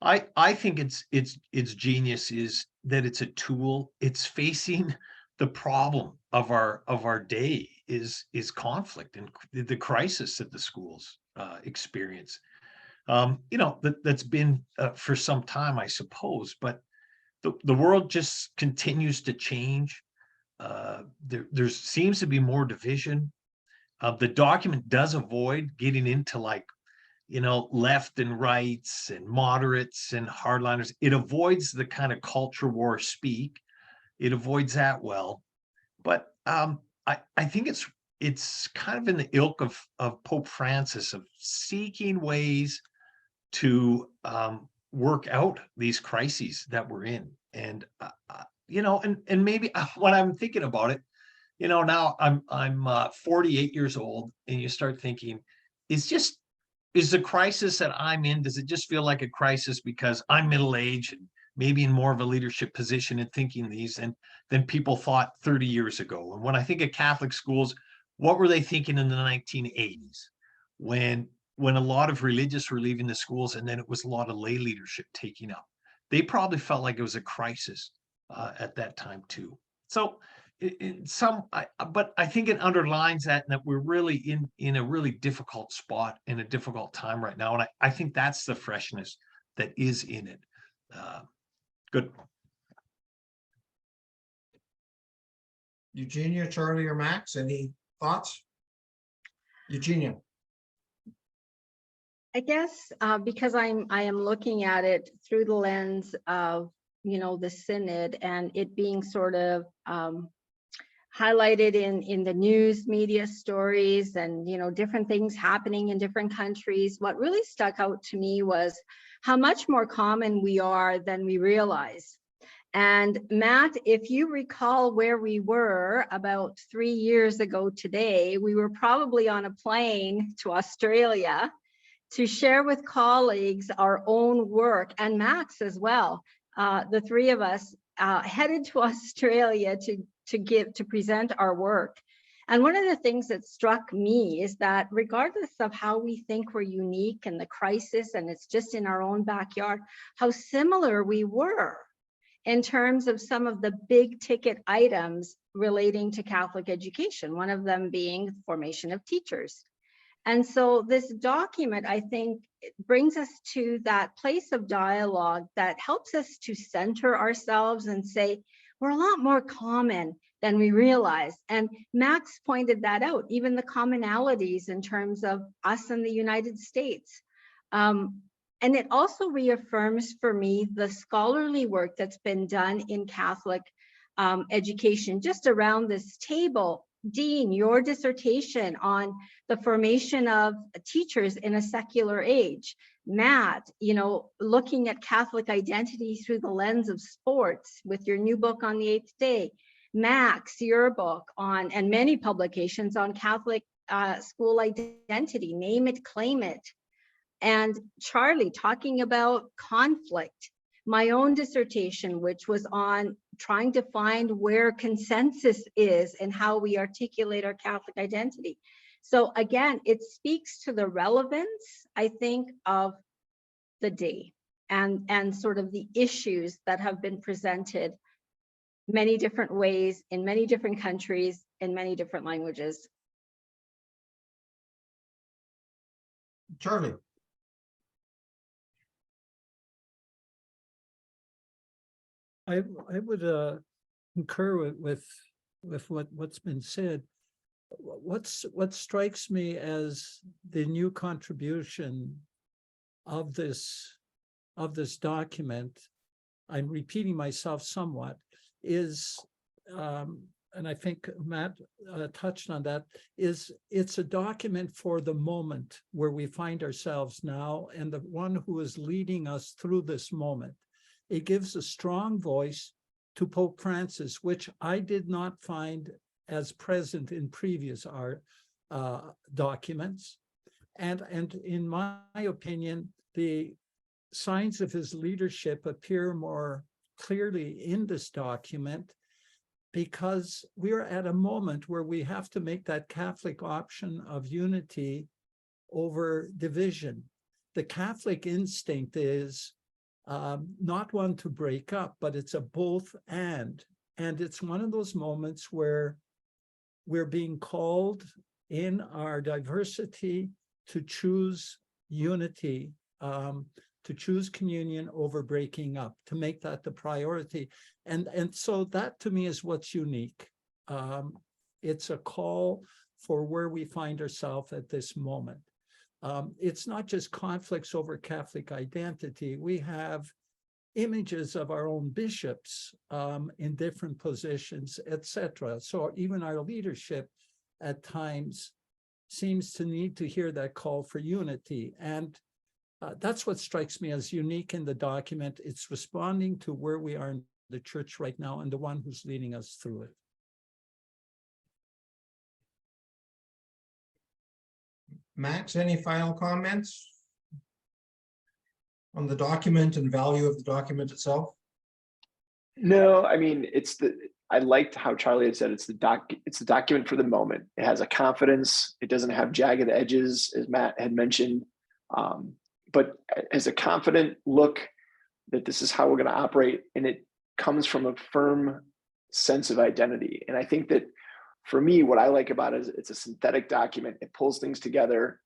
I think its genius is that it's a tool. It's facing the problem of our day is conflict and the crisis that the schools experience. That's been for some time, I suppose, but the world just continues to change. There seems to be more division. The document does avoid getting into like, left and rights and moderates and hardliners. It avoids the kind of culture war speak. It avoids that well. But I think it's kind of in the ilk of Pope Francis of seeking ways to work out these crises that we're in. And and maybe when I'm thinking about it, now I'm 48 years old, and you start thinking, is the crisis that I'm in, does it just feel like a crisis because I'm middle-aged and maybe in more of a leadership position in thinking these than people thought 30 years ago? And when I think of Catholic schools, what were they thinking in the 1980s when a lot of religious were leaving the schools, and then it was a lot of lay leadership taking up? They probably felt like it was a crisis at that time too. So but I think it underlines that we're really in a really difficult spot, in a difficult time right now, and I think that's the freshness that is in it. Good. Eugenia, Charlie, or Max, any thoughts? Eugenia. I guess because I am looking at it through the lens of, the synod and it being sort of highlighted in the news media stories and, different things happening in different countries. What really stuck out to me was how much more common we are than we realize. And Matt, if you recall where we were about 3 years ago today, we were probably on a plane to Australia to share with colleagues our own work, and Max as well. The three of us headed to Australia to present our work. And one of the things that struck me is that regardless of how we think we're unique and the crisis, and it's just in our own backyard, how similar we were in terms of some of the big ticket items relating to Catholic education, one of them being the formation of teachers. And so this document, I think, brings us to that place of dialogue that helps us to center ourselves and say, we're a lot more common than we realize. And Max pointed that out, even the commonalities in terms of us and the United States. And it also reaffirms for me the scholarly work that's been done in Catholic education just around this table. Dean, your dissertation on the formation of teachers in a secular age. Matt, looking at Catholic identity through the lens of sports with your new book on the 8th day. Max, your book on, and many publications on Catholic school identity, name it, claim it. And Charlie talking about conflict. My own dissertation, which was on trying to find where consensus is and how we articulate our Catholic identity. So again, it speaks to the relevance, I think, of the day and sort of the issues that have been presented many different ways in many different countries in many different languages. Charlie. I would concur with what's been said. What strikes me as the new contribution of this document, I'm repeating myself somewhat, is and I think Matt touched on that, is it's a document for the moment where we find ourselves now and the one who is leading us through this moment. It gives a strong voice to Pope Francis, which I did not find as present in previous documents. And in my opinion, the signs of his leadership appear more clearly in this document because we're at a moment where we have to make that Catholic option of unity over division. The Catholic instinct is not one to break up, but it's a both and. And it's one of those moments where we're being called in our diversity to choose unity, to choose communion over breaking up, to make that the priority. And so that to me is what's unique. It's a call for where we find ourselves at this moment. It's not just conflicts over Catholic identity. We have images of our own bishops in different positions, etc. So even our leadership at times seems to need to hear that call for unity. And that's what strikes me as unique in the document. It's responding to where we are in the church right now and the one who's leading us through it. Max, any final comments on the document and value of the document itself? No, I mean, I liked how Charlie had said it's the document for the moment. It has a confidence. It doesn't have jagged edges, as Matt had mentioned, but as a confident look that this is how we're going to operate, and it comes from a firm sense of identity. And I think that for me, what I like about it is it's a synthetic document. It pulls things together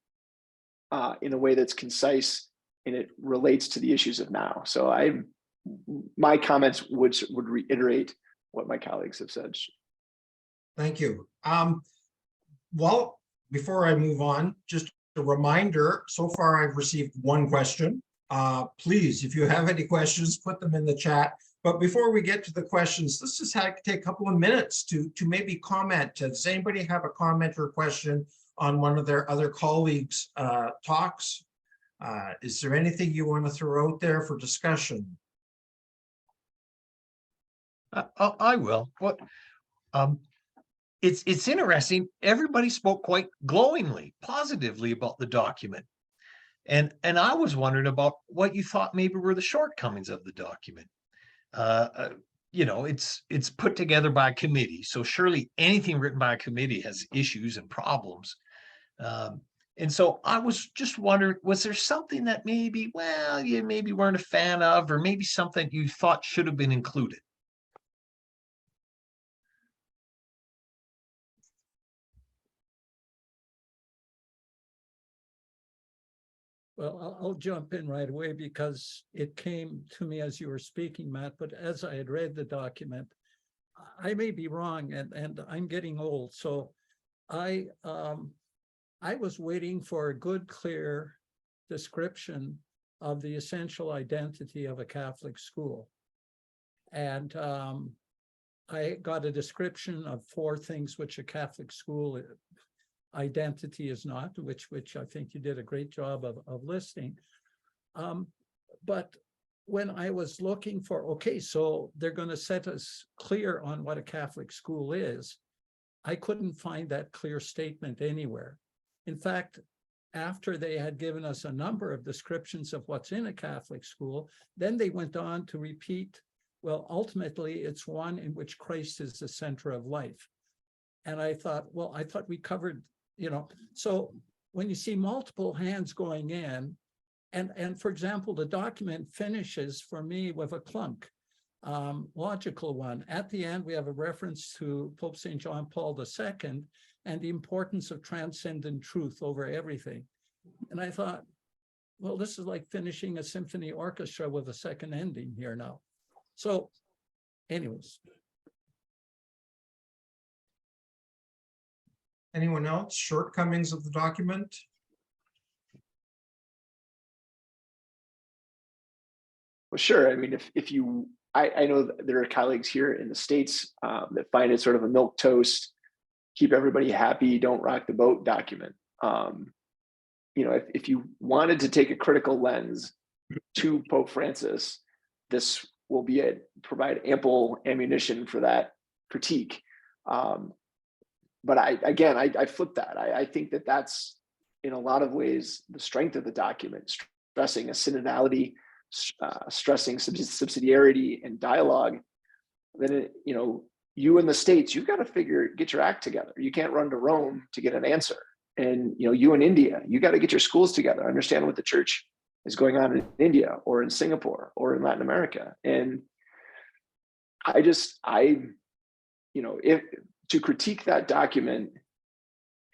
in a way that's concise, and it relates to the issues of now. So my comments would reiterate what my colleagues have said. Thank you. Well, before I move on, just a reminder, so far I've received one question. Please, if you have any questions, put them in the chat. But before we get to the questions, let's just take a couple of minutes to maybe comment. Does anybody have a comment or question on one of their other colleagues' talks? Is there anything you want to throw out there for discussion? I will. It's interesting. Everybody spoke quite glowingly, positively about the document. And I was wondering about what you thought maybe were the shortcomings of the document. You know, it's put together by a committee, so surely anything written by a committee has issues and problems. And so I was just wondering, was there something that maybe, well, you maybe weren't a fan of, or maybe something you thought should have been included? Well, I'll jump in right away because it came to me as you were speaking, Matt, but as I had read the document, I may be wrong, and I'm getting old. So I was waiting for a good, clear description of the essential identity of a Catholic school. And I got a description of 4 things which a Catholic school identity is not, which I think you did a great job of listing. But when I was looking for, okay, so they're going to set us clear on what a Catholic school is, I couldn't find that clear statement anywhere. In fact, after they had given us a number of descriptions of what's in a Catholic school, then they went on to repeat, well, ultimately, it's one in which Christ is the center of life. And I thought, well, I thought we covered, you know, so when you see multiple hands going in, and for example, the document finishes for me with a clunk, logical one. At the end, we have a reference to Pope St. John Paul II and the importance of transcendent truth over everything. And I thought, well, this is like finishing a symphony orchestra with a second ending here now. So anyways. Anyone else? Shortcomings of the document? Well, sure. I mean, if you, I know that there are colleagues here in the States that find it sort of a milquetoast, keep everybody happy, don't rock the boat document. You know, if you wanted to take a critical lens to Pope Francis, this will provide ample ammunition for that critique. But I flip that. I think that that's in a lot of ways the strength of the document, stressing a synodality, stressing subsidiarity and dialogue. Then you know, you in the States, you've got to get your act together. You can't run to Rome to get an answer. And you in India, you got to get your schools together, understand what the church is going on in India or in Singapore or in Latin America. And if to critique that document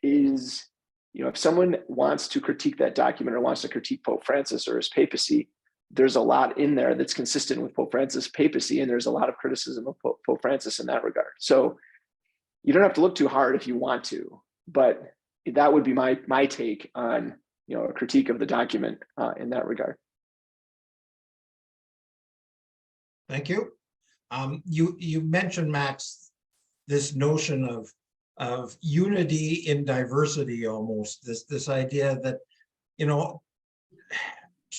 is, if someone wants to critique that document or wants to critique Pope Francis or his papacy, there's a lot in there that's consistent with Pope Francis' papacy, and there's a lot of criticism of Pope Francis in that regard. So you don't have to look too hard if you want to, but that would be my take on a critique of the document in that regard. Thank you. You mentioned, Max, this notion of unity in diversity, almost this idea that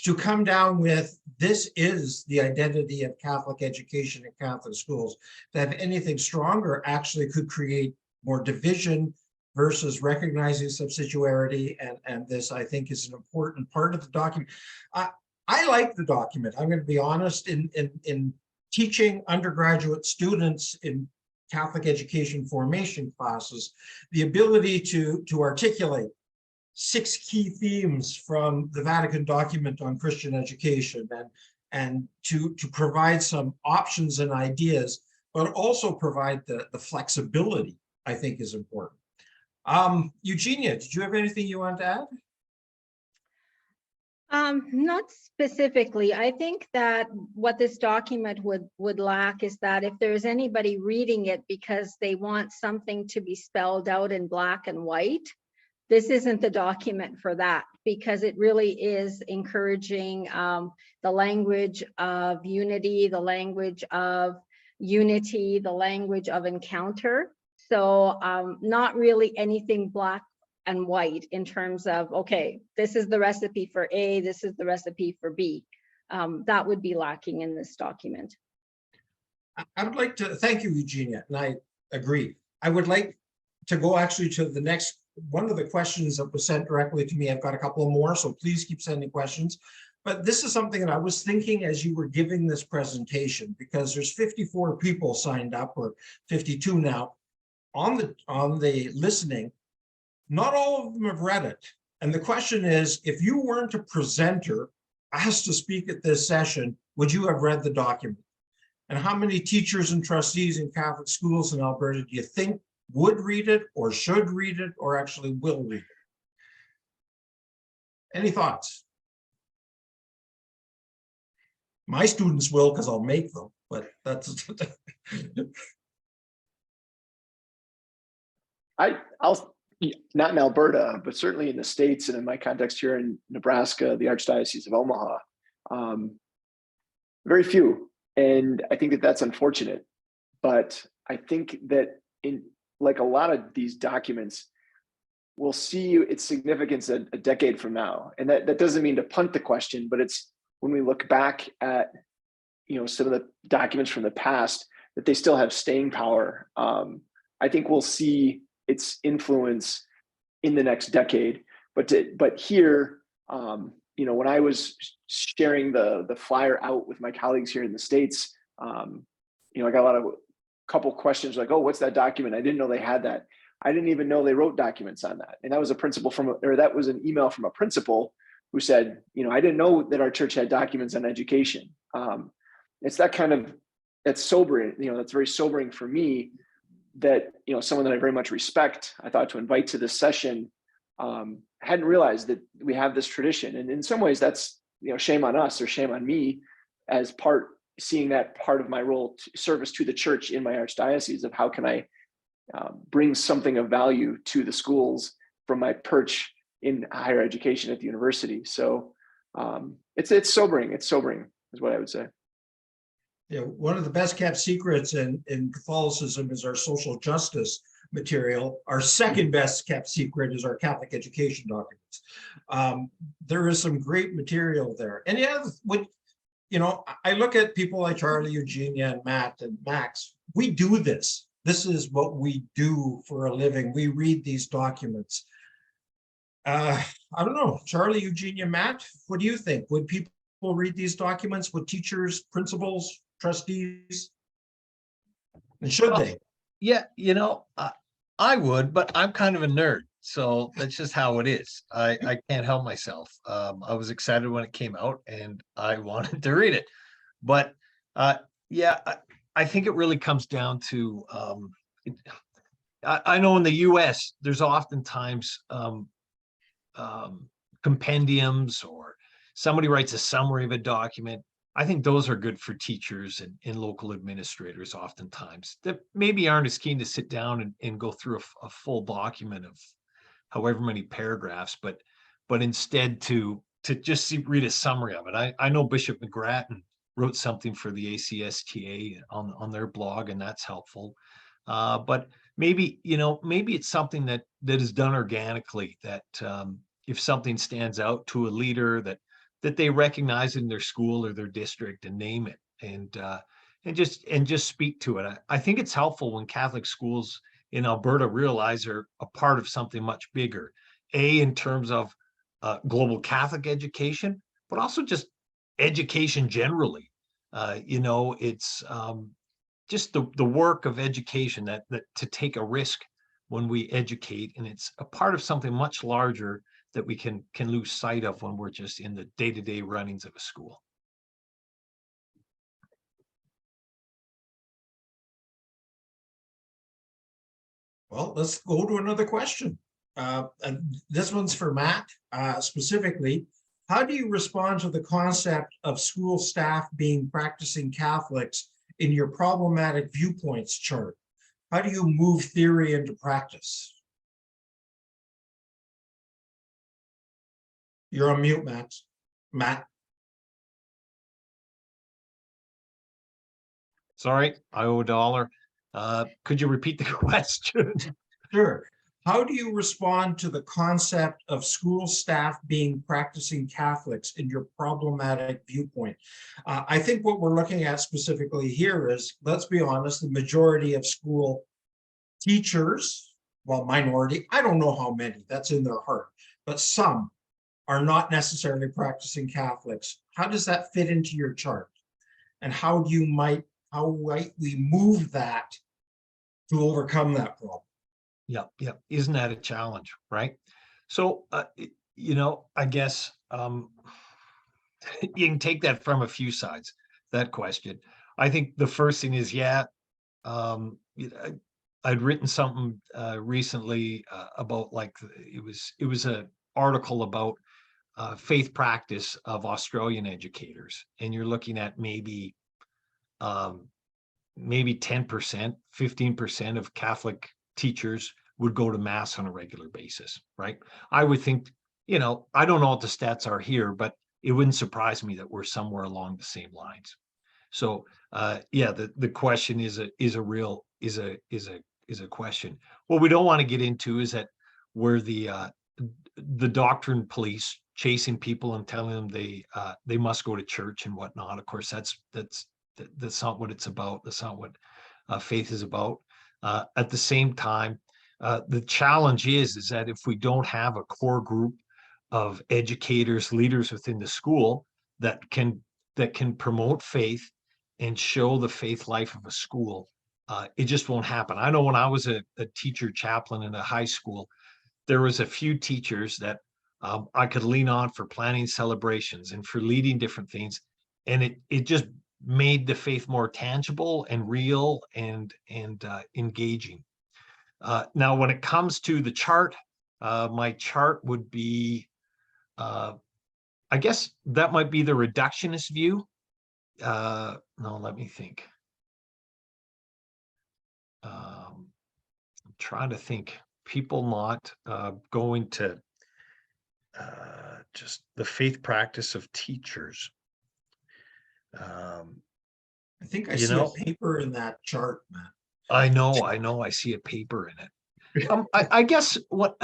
to come down with this is the identity of Catholic education in Catholic schools. To have anything stronger actually could create more division versus recognizing subsidiarity, and this, I think, is an important part of the document. I like the document. I'm going to be honest, in teaching undergraduate students in Catholic education formation classes, the ability to articulate 6 key themes from the Vatican document on Christian education, and to provide some options and ideas, but also provide the flexibility, I think, is important. Eugenia, did you have anything you want to add? Not specifically. I think that what this document would lack is that if there's anybody reading it because they want something to be spelled out in black and white, this isn't the document for that, because it really is encouraging the language of unity, the language of unity, the language of encounter. So not really anything black and white in terms of, okay, this is the recipe for A, this is the recipe for B. That would be lacking in this document. I would like to thank you, Eugenia, and I agree. I would like to go actually to the next one of the questions that was sent directly to me. I've got a couple more, so please keep sending questions. But this is something that I was thinking as you were giving this presentation, because there's 54 people signed up, or 52 now, on the listening. Not all of them have read it. And the question is, if you weren't a presenter asked to speak at this session, would you have read the document? And how many teachers and trustees in Catholic schools in Alberta do you think would read it, or should read it, or actually will read it? Any thoughts? My students will, because I'll make them, but that's I'll not in Alberta, but certainly in the States, and in my context here in Nebraska, the Archdiocese of Omaha, very few. And I think that that's unfortunate. But I think that in like a lot of these documents, we'll see its significance a decade from now. And that doesn't mean to punt the question, but it's when we look back at some of the documents from the past, that they still have staying power. I think we'll see its influence in the next decade. But here, when I was sharing the flyer out with my colleagues here in the States, I got a couple questions like, "Oh, what's that document? I didn't know they had that. I didn't even know they wrote documents on that." And that was that was an email from a principal who said, "I didn't know that our church had documents on education." It's that's sobering. That's very sobering for me, that someone that I very much respect, I thought to invite to this session, hadn't realized that we have this tradition. And in some ways that's shame on us, or shame on me, as seeing that part of my role, service to the church in my archdiocese, of how can I bring something of value to the schools from my perch in higher education at the university. So it's sobering. It's sobering is what I would say. Yeah, one of the best kept secrets in Catholicism is our social justice material. Our second best kept secret is our Catholic education documents. There is some great material there. And yeah, I look at people like Charlie, Eugenia, and Matt, and Max. We do this. This is what we do for a living. We read these documents. I don't know, Charlie, Eugenia, Matt, what do you think? Would people read these documents? Would teachers, principals, trustees? And should they? Yeah, I would, but I'm kind of a nerd. So that's just how it is. I can't help myself. I was excited when it came out and I wanted to read it. But yeah, I think it really comes down to I know in the US, there's oftentimes compendiums or somebody writes a summary of a document. I think those are good for teachers and local administrators oftentimes that maybe aren't as keen to sit down and go through a full document of however many paragraphs, but instead to just read a summary of it. I know Bishop McGrattan wrote something for the ACSTA on their blog, and that's helpful. But maybe, maybe it's something that is done organically, that if something stands out to a leader that they recognize in their school or their district and name it and just speak to it. I think it's helpful when Catholic schools in Alberta realize they're a part of something much bigger, in terms of global Catholic education, but also just education generally. It's just the work of education that to take a risk when we educate, and it's a part of something much larger that we can lose sight of when we're just in the day-to-day runnings of a school. Well, let's go to another question. And this one's for Matt, specifically. How do you respond to the concept of school staff being practicing Catholics in your problematic viewpoints chart? How do you move theory into practice? You're on mute, Matt. Matt. Sorry, I owe $1. Could you repeat the question? Sure. How do you respond to the concept of school staff being practicing Catholics in your problematic viewpoint? I think what we're looking at specifically here is, let's be honest, the majority of school teachers, well, minority, I don't know how many, that's in their heart, but some are not necessarily practicing Catholics. How does that fit into your chart? And how might we move that to overcome that problem? Yeah. Isn't that a challenge, right? So, I guess you can take that from a few sides, that question. I think the first thing is, I'd written something recently about, like, it was an article about faith practice of Australian educators, and you're looking at maybe 10%, 15% of Catholic teachers would go to mass on a regular basis, right? I would think, I don't know what the stats are here, but it wouldn't surprise me that we're somewhere along the same lines. So the question is a question. What we don't want to get into is that we're the doctrine police chasing people and telling them they must go to church and whatnot. Of course, that's not what it's about. That's not what faith is about. At the same time, the challenge is that if we don't have a core group of educators, leaders within the school that can promote faith and show the faith life of a school, it just won't happen. I know when I was a teacher chaplain in a high school, there was a few teachers that I could lean on for planning celebrations and for leading different things, and it just made the faith more tangible and real and engaging. Now, when it comes to the chart, my chart would be, I guess that might be the reductionist view. No, let me think. I'm trying to think. People not going to just the faith practice of teachers. I think I see a paper in that chart, Matt. I know, I see a paper in it. I guess what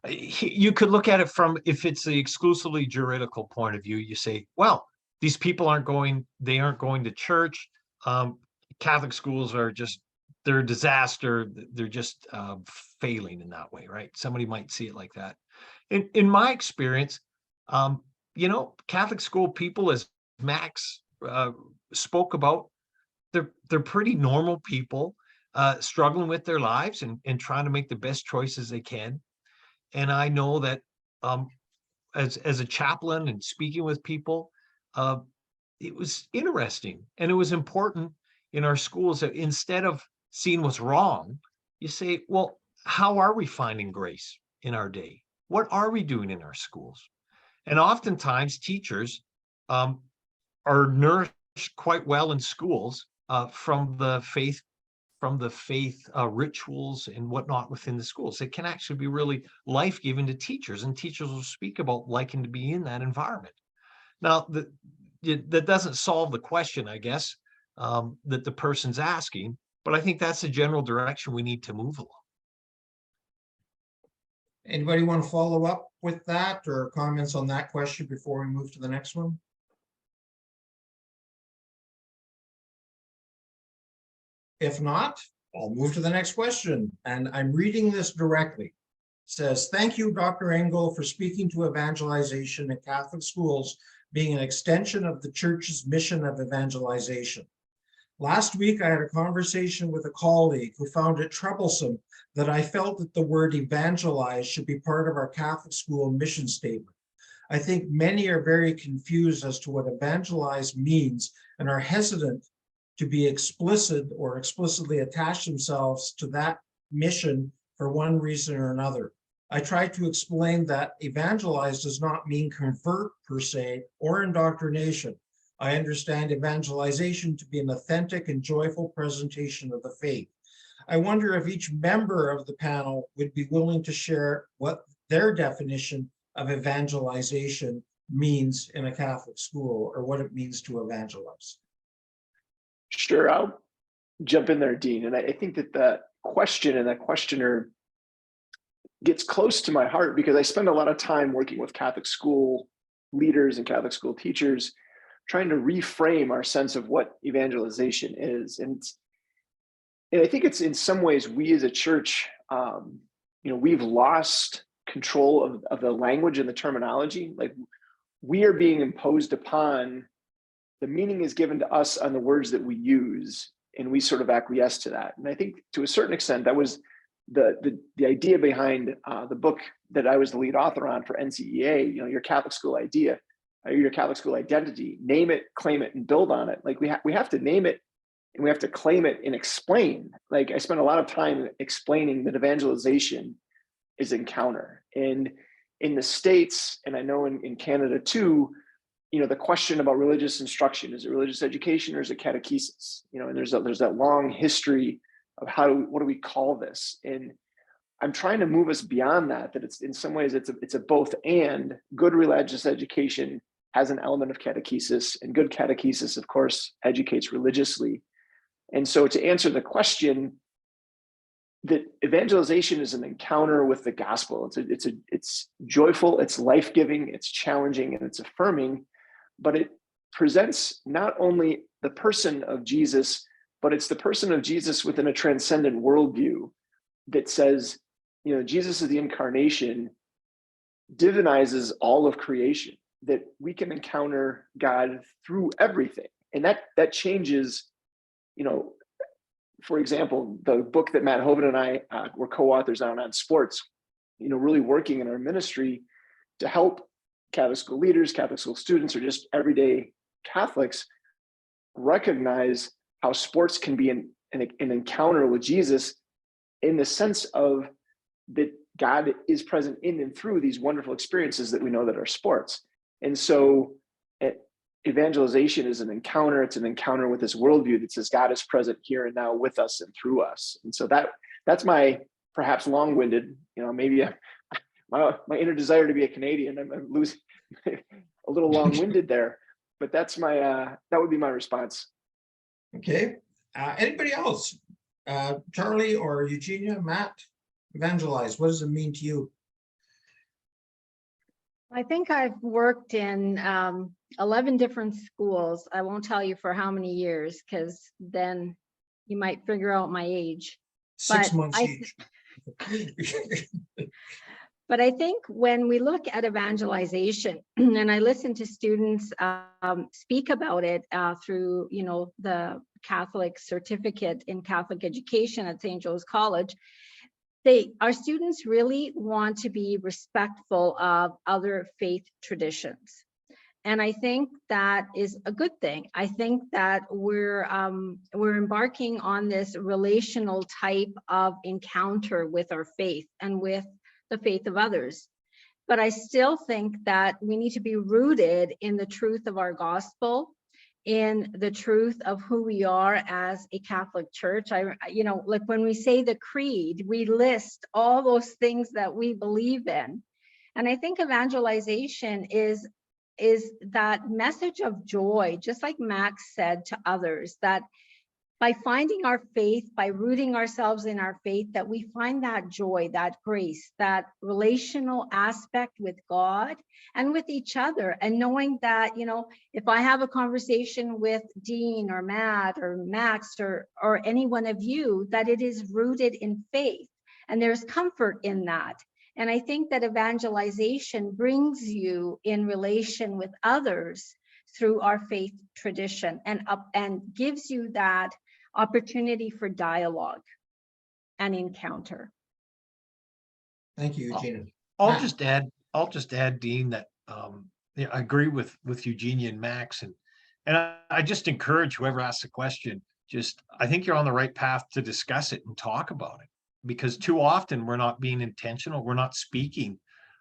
you could look at it from, if it's the exclusively juridical point of view, you say, well, these people aren't going to church. Catholic schools are they're a disaster. They're just failing in that way, right? Somebody might see it like that. In my experience, Catholic school people, as Max spoke about, they're pretty normal people struggling with their lives and trying to make the best choices they can. And I know that as a chaplain and speaking with people, it was interesting and it was important in our schools that instead of seeing what's wrong, you say, well, how are we finding grace in our day? What are we doing in our schools? And oftentimes teachers are nourished quite well in schools from the faith rituals and whatnot within the schools. It can actually be really life-giving to teachers, and teachers will speak about liking to be in that environment. Now, that doesn't solve the question, I guess, that the person's asking, but I think that's the general direction we need to move along. Anybody want to follow up with that or comments on that question before we move to the next one? If not, I'll move to the next question, and I'm reading this directly. It says, thank you, Dr. Engel, for speaking to evangelization in Catholic schools being an extension of the Church's mission of evangelization. Last week, I had a conversation with a colleague who found it troublesome that I felt that the word evangelize should be part of our Catholic school mission statement. I think many are very confused as to what evangelize means and are hesitant to be explicit or explicitly attach themselves to that mission for one reason or another. I tried to explain that evangelize does not mean convert per se or indoctrination. I understand evangelization to be an authentic and joyful presentation of the faith. I wonder if each member of the panel would be willing to share what their definition of evangelization means in a Catholic school, or what it means to evangelize. Sure, I'll jump in there, Dean. And I think that that question and that questioner gets close to my heart because I spend a lot of time working with Catholic school leaders and Catholic school teachers, trying to reframe our sense of what evangelization is. And I think it's in some ways we as a church, we've lost control of the language and the terminology. Like we are being imposed upon, the meaning is given to us on the words that we use, and we sort of acquiesce to that. And I think to a certain extent, that was the idea behind the book that I was the lead author on for NCEA, your Catholic school idea, your Catholic school identity, name it, claim it, and build on it. Like we have to name it and we have to claim it and explain. Like I spent a lot of time explaining that evangelization is encounter. And in the States, and I know in Canada too, the question about religious instruction, is it religious education or is it catechesis? And there's that long history of what do we call this? And I'm trying to move us beyond that it's in some ways it's a both and. Good religious education has an element of catechesis, and good catechesis, of course, educates religiously. And so to answer the question, that evangelization is an encounter with the gospel. It's joyful, it's life-giving, it's challenging, and it's affirming, but it presents not only the person of Jesus, but it's the person of Jesus within a transcendent worldview that says, Jesus is the incarnation, divinizes all of creation, that we can encounter God through everything. And that changes, for example, the book that Matt Hovind and I were co-authors on sports, really working in our ministry to help Catholic school leaders, Catholic school students, or just everyday Catholics recognize how sports can be an encounter with Jesus, in the sense of that God is present in and through these wonderful experiences that we know that are sports. And so evangelization is an encounter. It's an encounter with this worldview that says God is present here and now with us and through us. And so that's my perhaps long-winded, maybe my inner desire to be a Canadian. I'm losing a little long-winded there, but that's that would be my response. Okay. Anybody else? Charlie or Eugenia, Matt? Evangelize, what does it mean to you? I think I've worked in 11 different schools. I won't tell you for how many years, because then you might figure out my age. 6 But months each. But I think when we look at evangelization, and I listen to students speak about it through, the Catholic certificate in Catholic education at St. Joe's College, our students really want to be respectful of other faith traditions. And I think that is a good thing. I think that we're embarking on this relational type of encounter with our faith and with the faith of others. But I still think that we need to be rooted in the truth of our gospel, in the truth of who we are as a Catholic Church. Like when we say the creed, we list all those things that we believe in. And I think evangelization is that message of joy, just like Max said to others, that by finding our faith, by rooting ourselves in our faith, that we find that joy, that grace, that relational aspect with God and with each other. And knowing that, if I have a conversation with Dean or Matt or Max or any one of you, that it is rooted in faith and there's comfort in that. And I think that evangelization brings you in relation with others through our faith tradition and gives you that opportunity for dialogue and encounter. Thank you, Eugenia. I'll just add, Dean, that yeah, I agree with Eugenia and Max, and I just encourage whoever asks a question, I think you're on the right path to discuss it and talk about it, because too often we're not being intentional. We're not speaking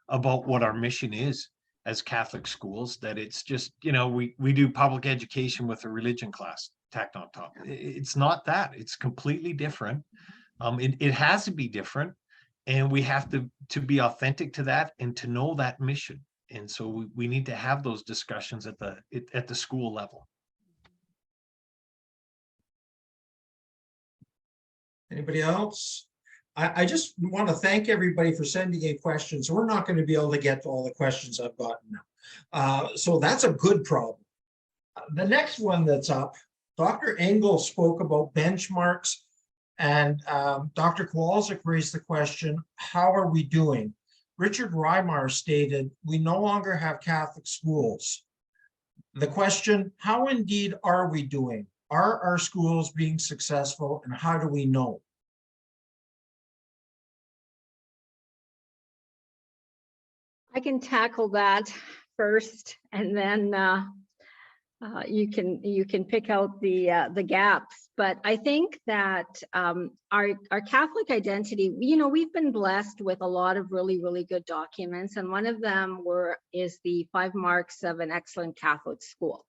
about what our mission is as Catholic schools, that it's just, we do public education with a religion class tacked on top. It's not that. It's completely different. It has to be different, and we have to be authentic to that and to know that mission. And so we need to have those discussions at the school level. Anybody else? I just want to thank everybody for sending in questions. We're not going to be able to get to all the questions I've gotten now. So that's a good problem. The next one that's up, Dr. Engel spoke about benchmarks, and Dr. Kowalczyk raised the question, how are we doing? Richard Reimar stated, we no longer have Catholic schools. The question, how indeed are we doing? Are our schools being successful, and how do we know? I can tackle that first, and then you can pick out the gaps. But I think that our Catholic identity, we've been blessed with a lot of really, really good documents, and one of them is the 5 Marks of an Excellent Catholic School,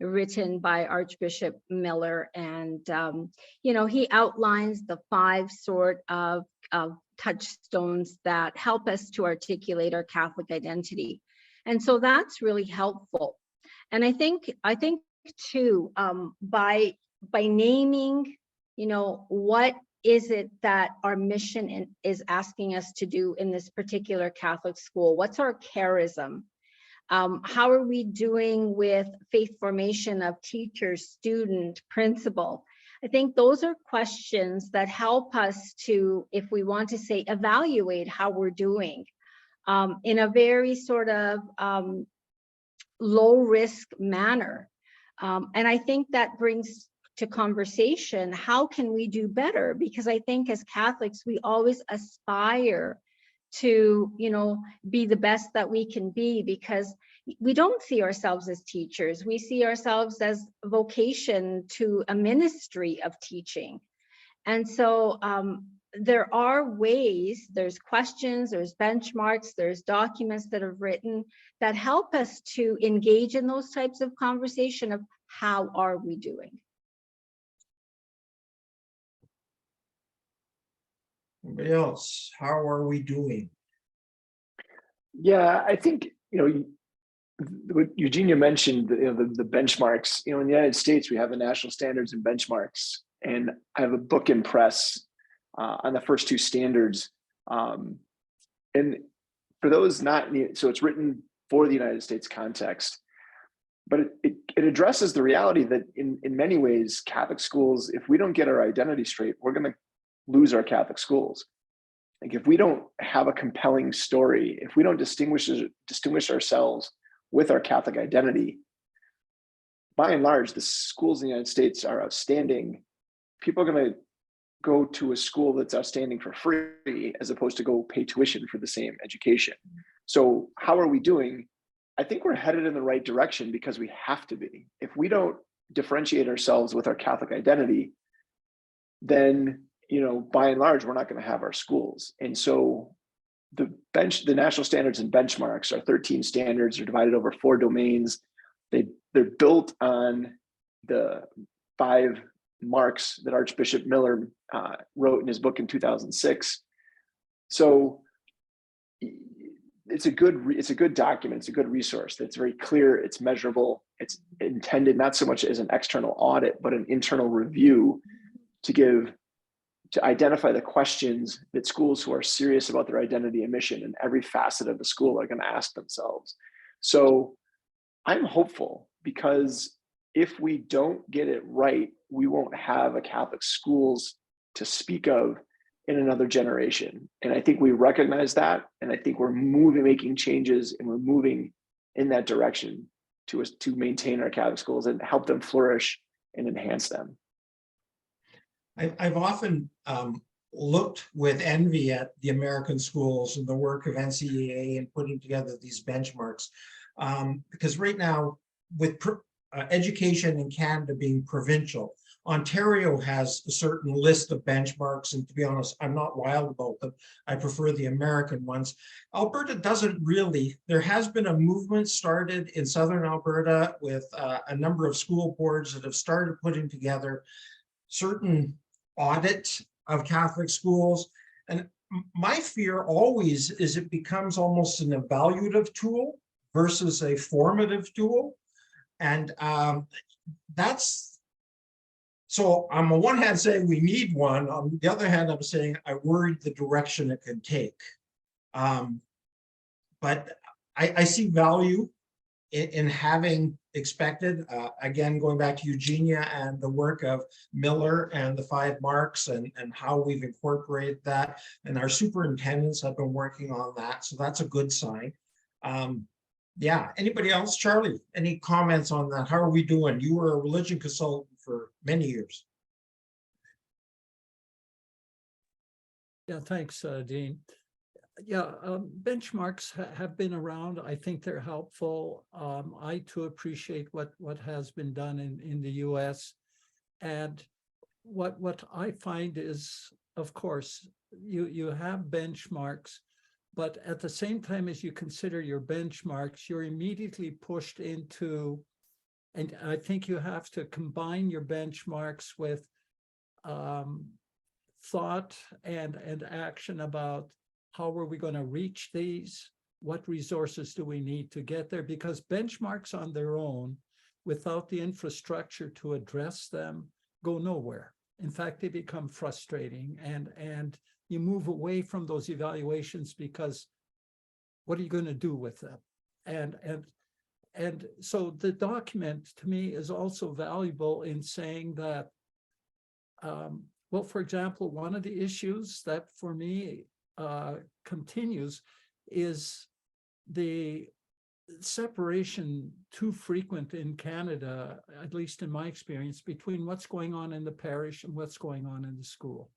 written by Archbishop Miller, and he outlines the 5 sort of touchstones that help us to articulate our Catholic identity, and so that's really helpful. And I think too, by naming, what is it that our mission is asking us to do in this particular Catholic school? What's our charism? How are we doing with faith formation of teachers, student, principal? I think those are questions that help us to, if we want to say, evaluate how we're doing in a very sort of low risk manner. And I think that brings to conversation, how can we do better? Because I think as Catholics, we always aspire to, be the best that we can be, because we don't see ourselves as teachers. We see ourselves as a vocation to a ministry of teaching. And so there are ways, there's questions, there's benchmarks, there's documents that are written that help us to engage in those types of conversation of how are we doing. Anybody else? How are we doing? Yeah, I think, what Eugenia mentioned, the benchmarks, in the United States, we have the national standards and benchmarks, and I have a book in press on the first 2 standards. And for those not, so it's written for the United States context, but it addresses the reality that in many ways, Catholic schools, if we don't get our identity straight, we're going to lose our Catholic schools. Like if we don't have a compelling story, if we don't distinguish ourselves with our Catholic identity, by and large, the schools in the United States are outstanding. People are going to go to a school that's outstanding for free as opposed to go pay tuition for the same education. So how are we doing? I think we're headed in the right direction because we have to be. If we don't differentiate ourselves with our Catholic identity, then, you know, by and large, we're not going to have our schools. And so the national standards and benchmarks are 13 standards, are divided over 4 domains. They're built on the 5 marks that Archbishop Miller wrote in his book in 2006. So it's a good document. It's a good resource that's very clear. It's measurable. It's intended not so much as an external audit, but an internal review to identify the questions that schools who are serious about their identity and mission in every facet of the school are going to ask themselves. So I'm hopeful, because if we don't get it right, we won't have a Catholic schools to speak of in another generation. And I think we recognize that. And I think we're making changes, and we're moving in that direction to maintain our Catholic schools and help them flourish and enhance them. I've often looked with envy at the American schools and the work of NCEA in putting together these benchmarks, because right now, with education in Canada being provincial, Ontario has a certain list of benchmarks, and to be honest, I'm not wild about them. I prefer the American ones. Alberta doesn't really. There has been a movement started in Southern Alberta with a number of school boards that have started putting together certain audits of Catholic schools. And my fear always is it becomes almost an evaluative tool versus a formative tool. And that's, so on the one hand saying we need one, on the other hand, I'm saying I worry the direction it can take. But I see value in having expected, again, going back to Eugenia and the work of Miller and the 5 marks and how we've incorporated that. And our superintendents have been working on that. So that's a good sign. Yeah, anybody else? Charlie, any comments on that? How are we doing? You were a religion consultant for many years. Yeah, thanks, Dean. Yeah, benchmarks have been around. I think they're helpful. I too appreciate what has been done in the US. And what I find is, of course, you have benchmarks, but at the same time as you consider your benchmarks, you're immediately pushed into, and I think you have to combine your benchmarks with thought and action about how are we going to reach these? What resources do we need to get there? Because benchmarks on their own, without the infrastructure to address them, go nowhere. In fact, they become frustrating, and you move away from those evaluations because what are you going to do with them? And so the document to me is also valuable in saying that, well, for example, one of the issues that for me continues is the separation too frequent in Canada, at least in my experience, between what's going on in the parish and what's going on in the school.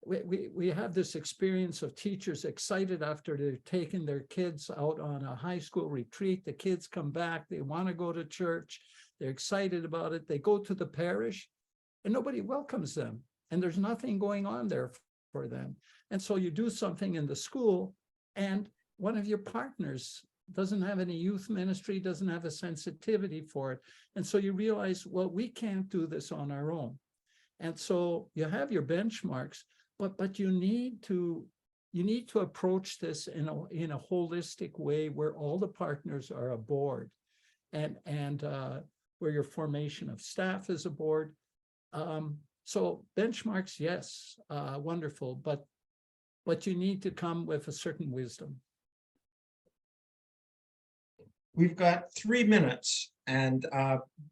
We have this experience of teachers excited after they've taken their kids out on a high school retreat. The kids come back, they want to go to church, they're excited about it. They go to the parish and nobody welcomes them, and there's nothing going on there for them. And so you do something in the school, and one of your partners doesn't have any youth ministry, doesn't have a sensitivity for it. And so you realize, well, we can't do this on our own. And so you have your benchmarks, but you need to approach this in a holistic way where all the partners are aboard, and where your formation of staff is aboard. So benchmarks, yes, wonderful, but you need to come with a certain wisdom. We've got 3 minutes, and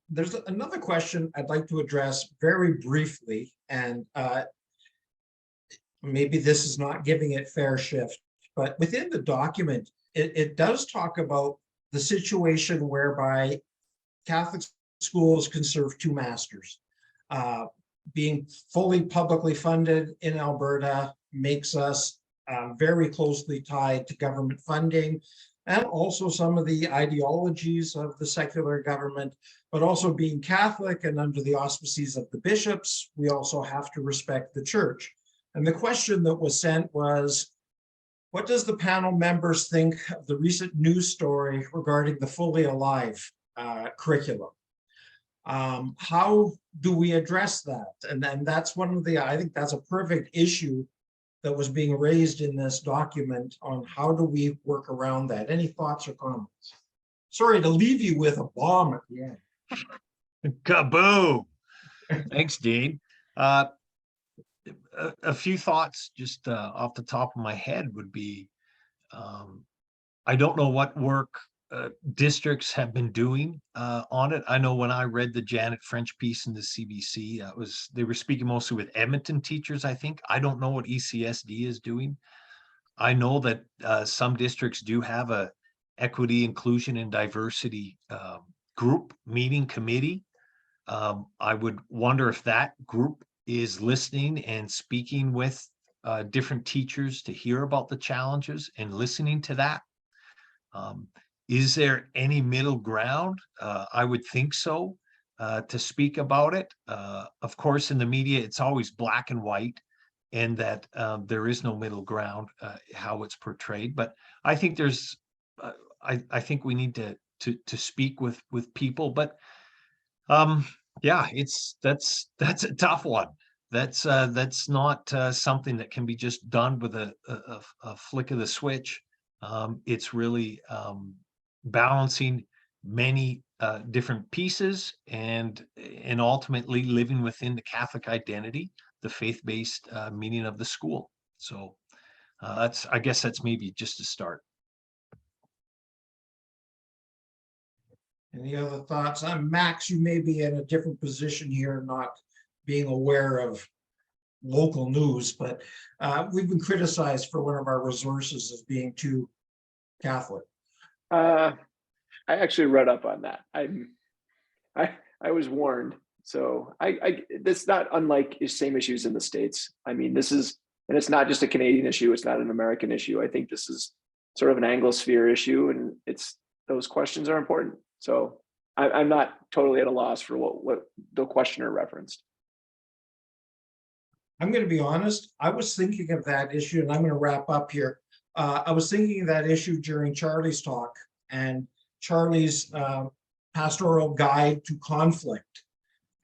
there's another question I'd like to address very briefly, and maybe this is not giving it fair shift, but within the document, it does talk about the situation whereby Catholic schools can serve 2 masters. being fully publicly funded in Alberta makes us very closely tied to government funding, and also some of the ideologies of the secular government, but also being Catholic and under the auspices of the bishops, we also have to respect the church. And the question that was sent was, what does the panel members think of the recent news story regarding the Fully Alive curriculum? How do we address that? And then that's one of the, I think that's a perfect issue that was being raised in this document on how do we work around that. Any thoughts or comments? Sorry to leave you with a bomb at the end. Kaboom! Thanks, Dean. A few thoughts just off the top of my head would be, I don't know what work districts have been doing on it. I know when I read the Janet French piece in the CBC, they were speaking mostly with Edmonton teachers, I think. I don't know what ECSD is doing. I know that some districts do have a equity, inclusion, and diversity group meeting committee. I would wonder if that group is listening and speaking with different teachers to hear about the challenges and listening to that. Is there any middle ground? I would think so, to speak about it. Of course, in the media, it's always black and white, and that there is no middle ground, how it's portrayed. But I think there's, I think we need to speak with people. But yeah, that's a tough one. That's not something that can be just done with a flick of the switch. It's really balancing many different pieces and ultimately living within the Catholic identity, the faith-based meaning of the school. So I guess that's maybe just a start. Any other thoughts? Max, you may be in a different position here, not being aware of local news, but we've been criticized for one of our resources as being too Catholic. I actually read up on that. I was warned. So that's not unlike the same issues in the States. I mean, this is, and it's not just a Canadian issue. It's not an American issue. I think this is sort of an Anglosphere issue, and those questions are important. So I'm not totally at a loss for what the questioner referenced. I'm going to be honest. I was thinking of that issue, and I'm going to wrap up here. I was thinking of that issue during Charlie's talk and Charlie's pastoral guide to conflict.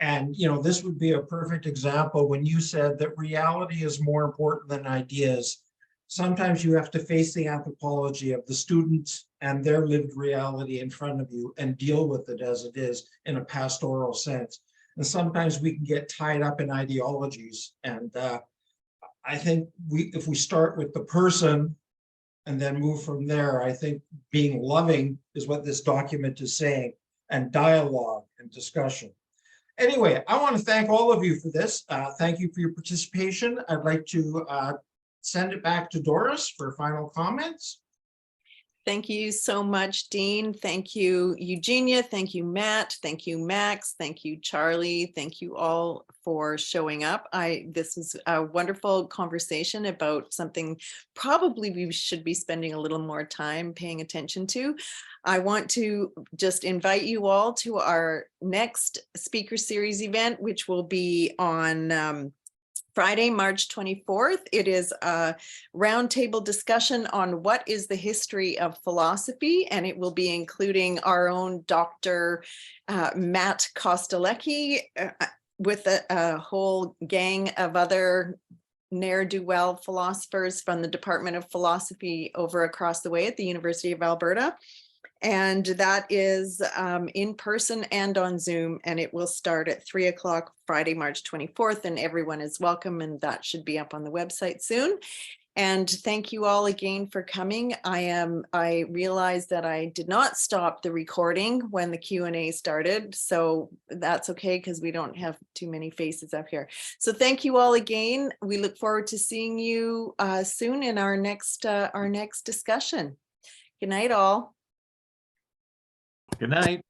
And, you know, this would be a perfect example when you said that reality is more important than ideas. Sometimes you have to face the anthropology of the students and their lived reality in front of you and deal with it as it is in a pastoral sense. And sometimes we can get tied up in ideologies. And I think if we start with the person and then move from there, I think being loving is what this document is saying, and dialogue and discussion. Anyway, I want to thank all of you for this. Thank you for your participation. I'd like to send it back to Doris for final comments. Thank you so much, Dean. Thank you, Eugenia. Thank you, Matt. Thank you, Max. Thank you, Charlie. Thank you all for showing up. This was a wonderful conversation about something probably we should be spending a little more time paying attention to. I want to just invite you all to our next speaker series event, which will be on Friday, March 24th. It is a roundtable discussion on what is the history of philosophy, and it will be including our own Dr. Matt Kostelecki with a whole gang of other ne'er-do-well philosophers from the Department of Philosophy over across the way at the University of Alberta. And that is in person and on Zoom, and it will start at 3 o'clock Friday, March 24th, and everyone is welcome, and that should be up on the website soon. And thank you all again for coming. I realized that I did not stop the recording when the Q&A started, so that's okay because we don't have too many faces up here. So thank you all again. We look forward to seeing you soon in our next discussion. Good night, all. Good night.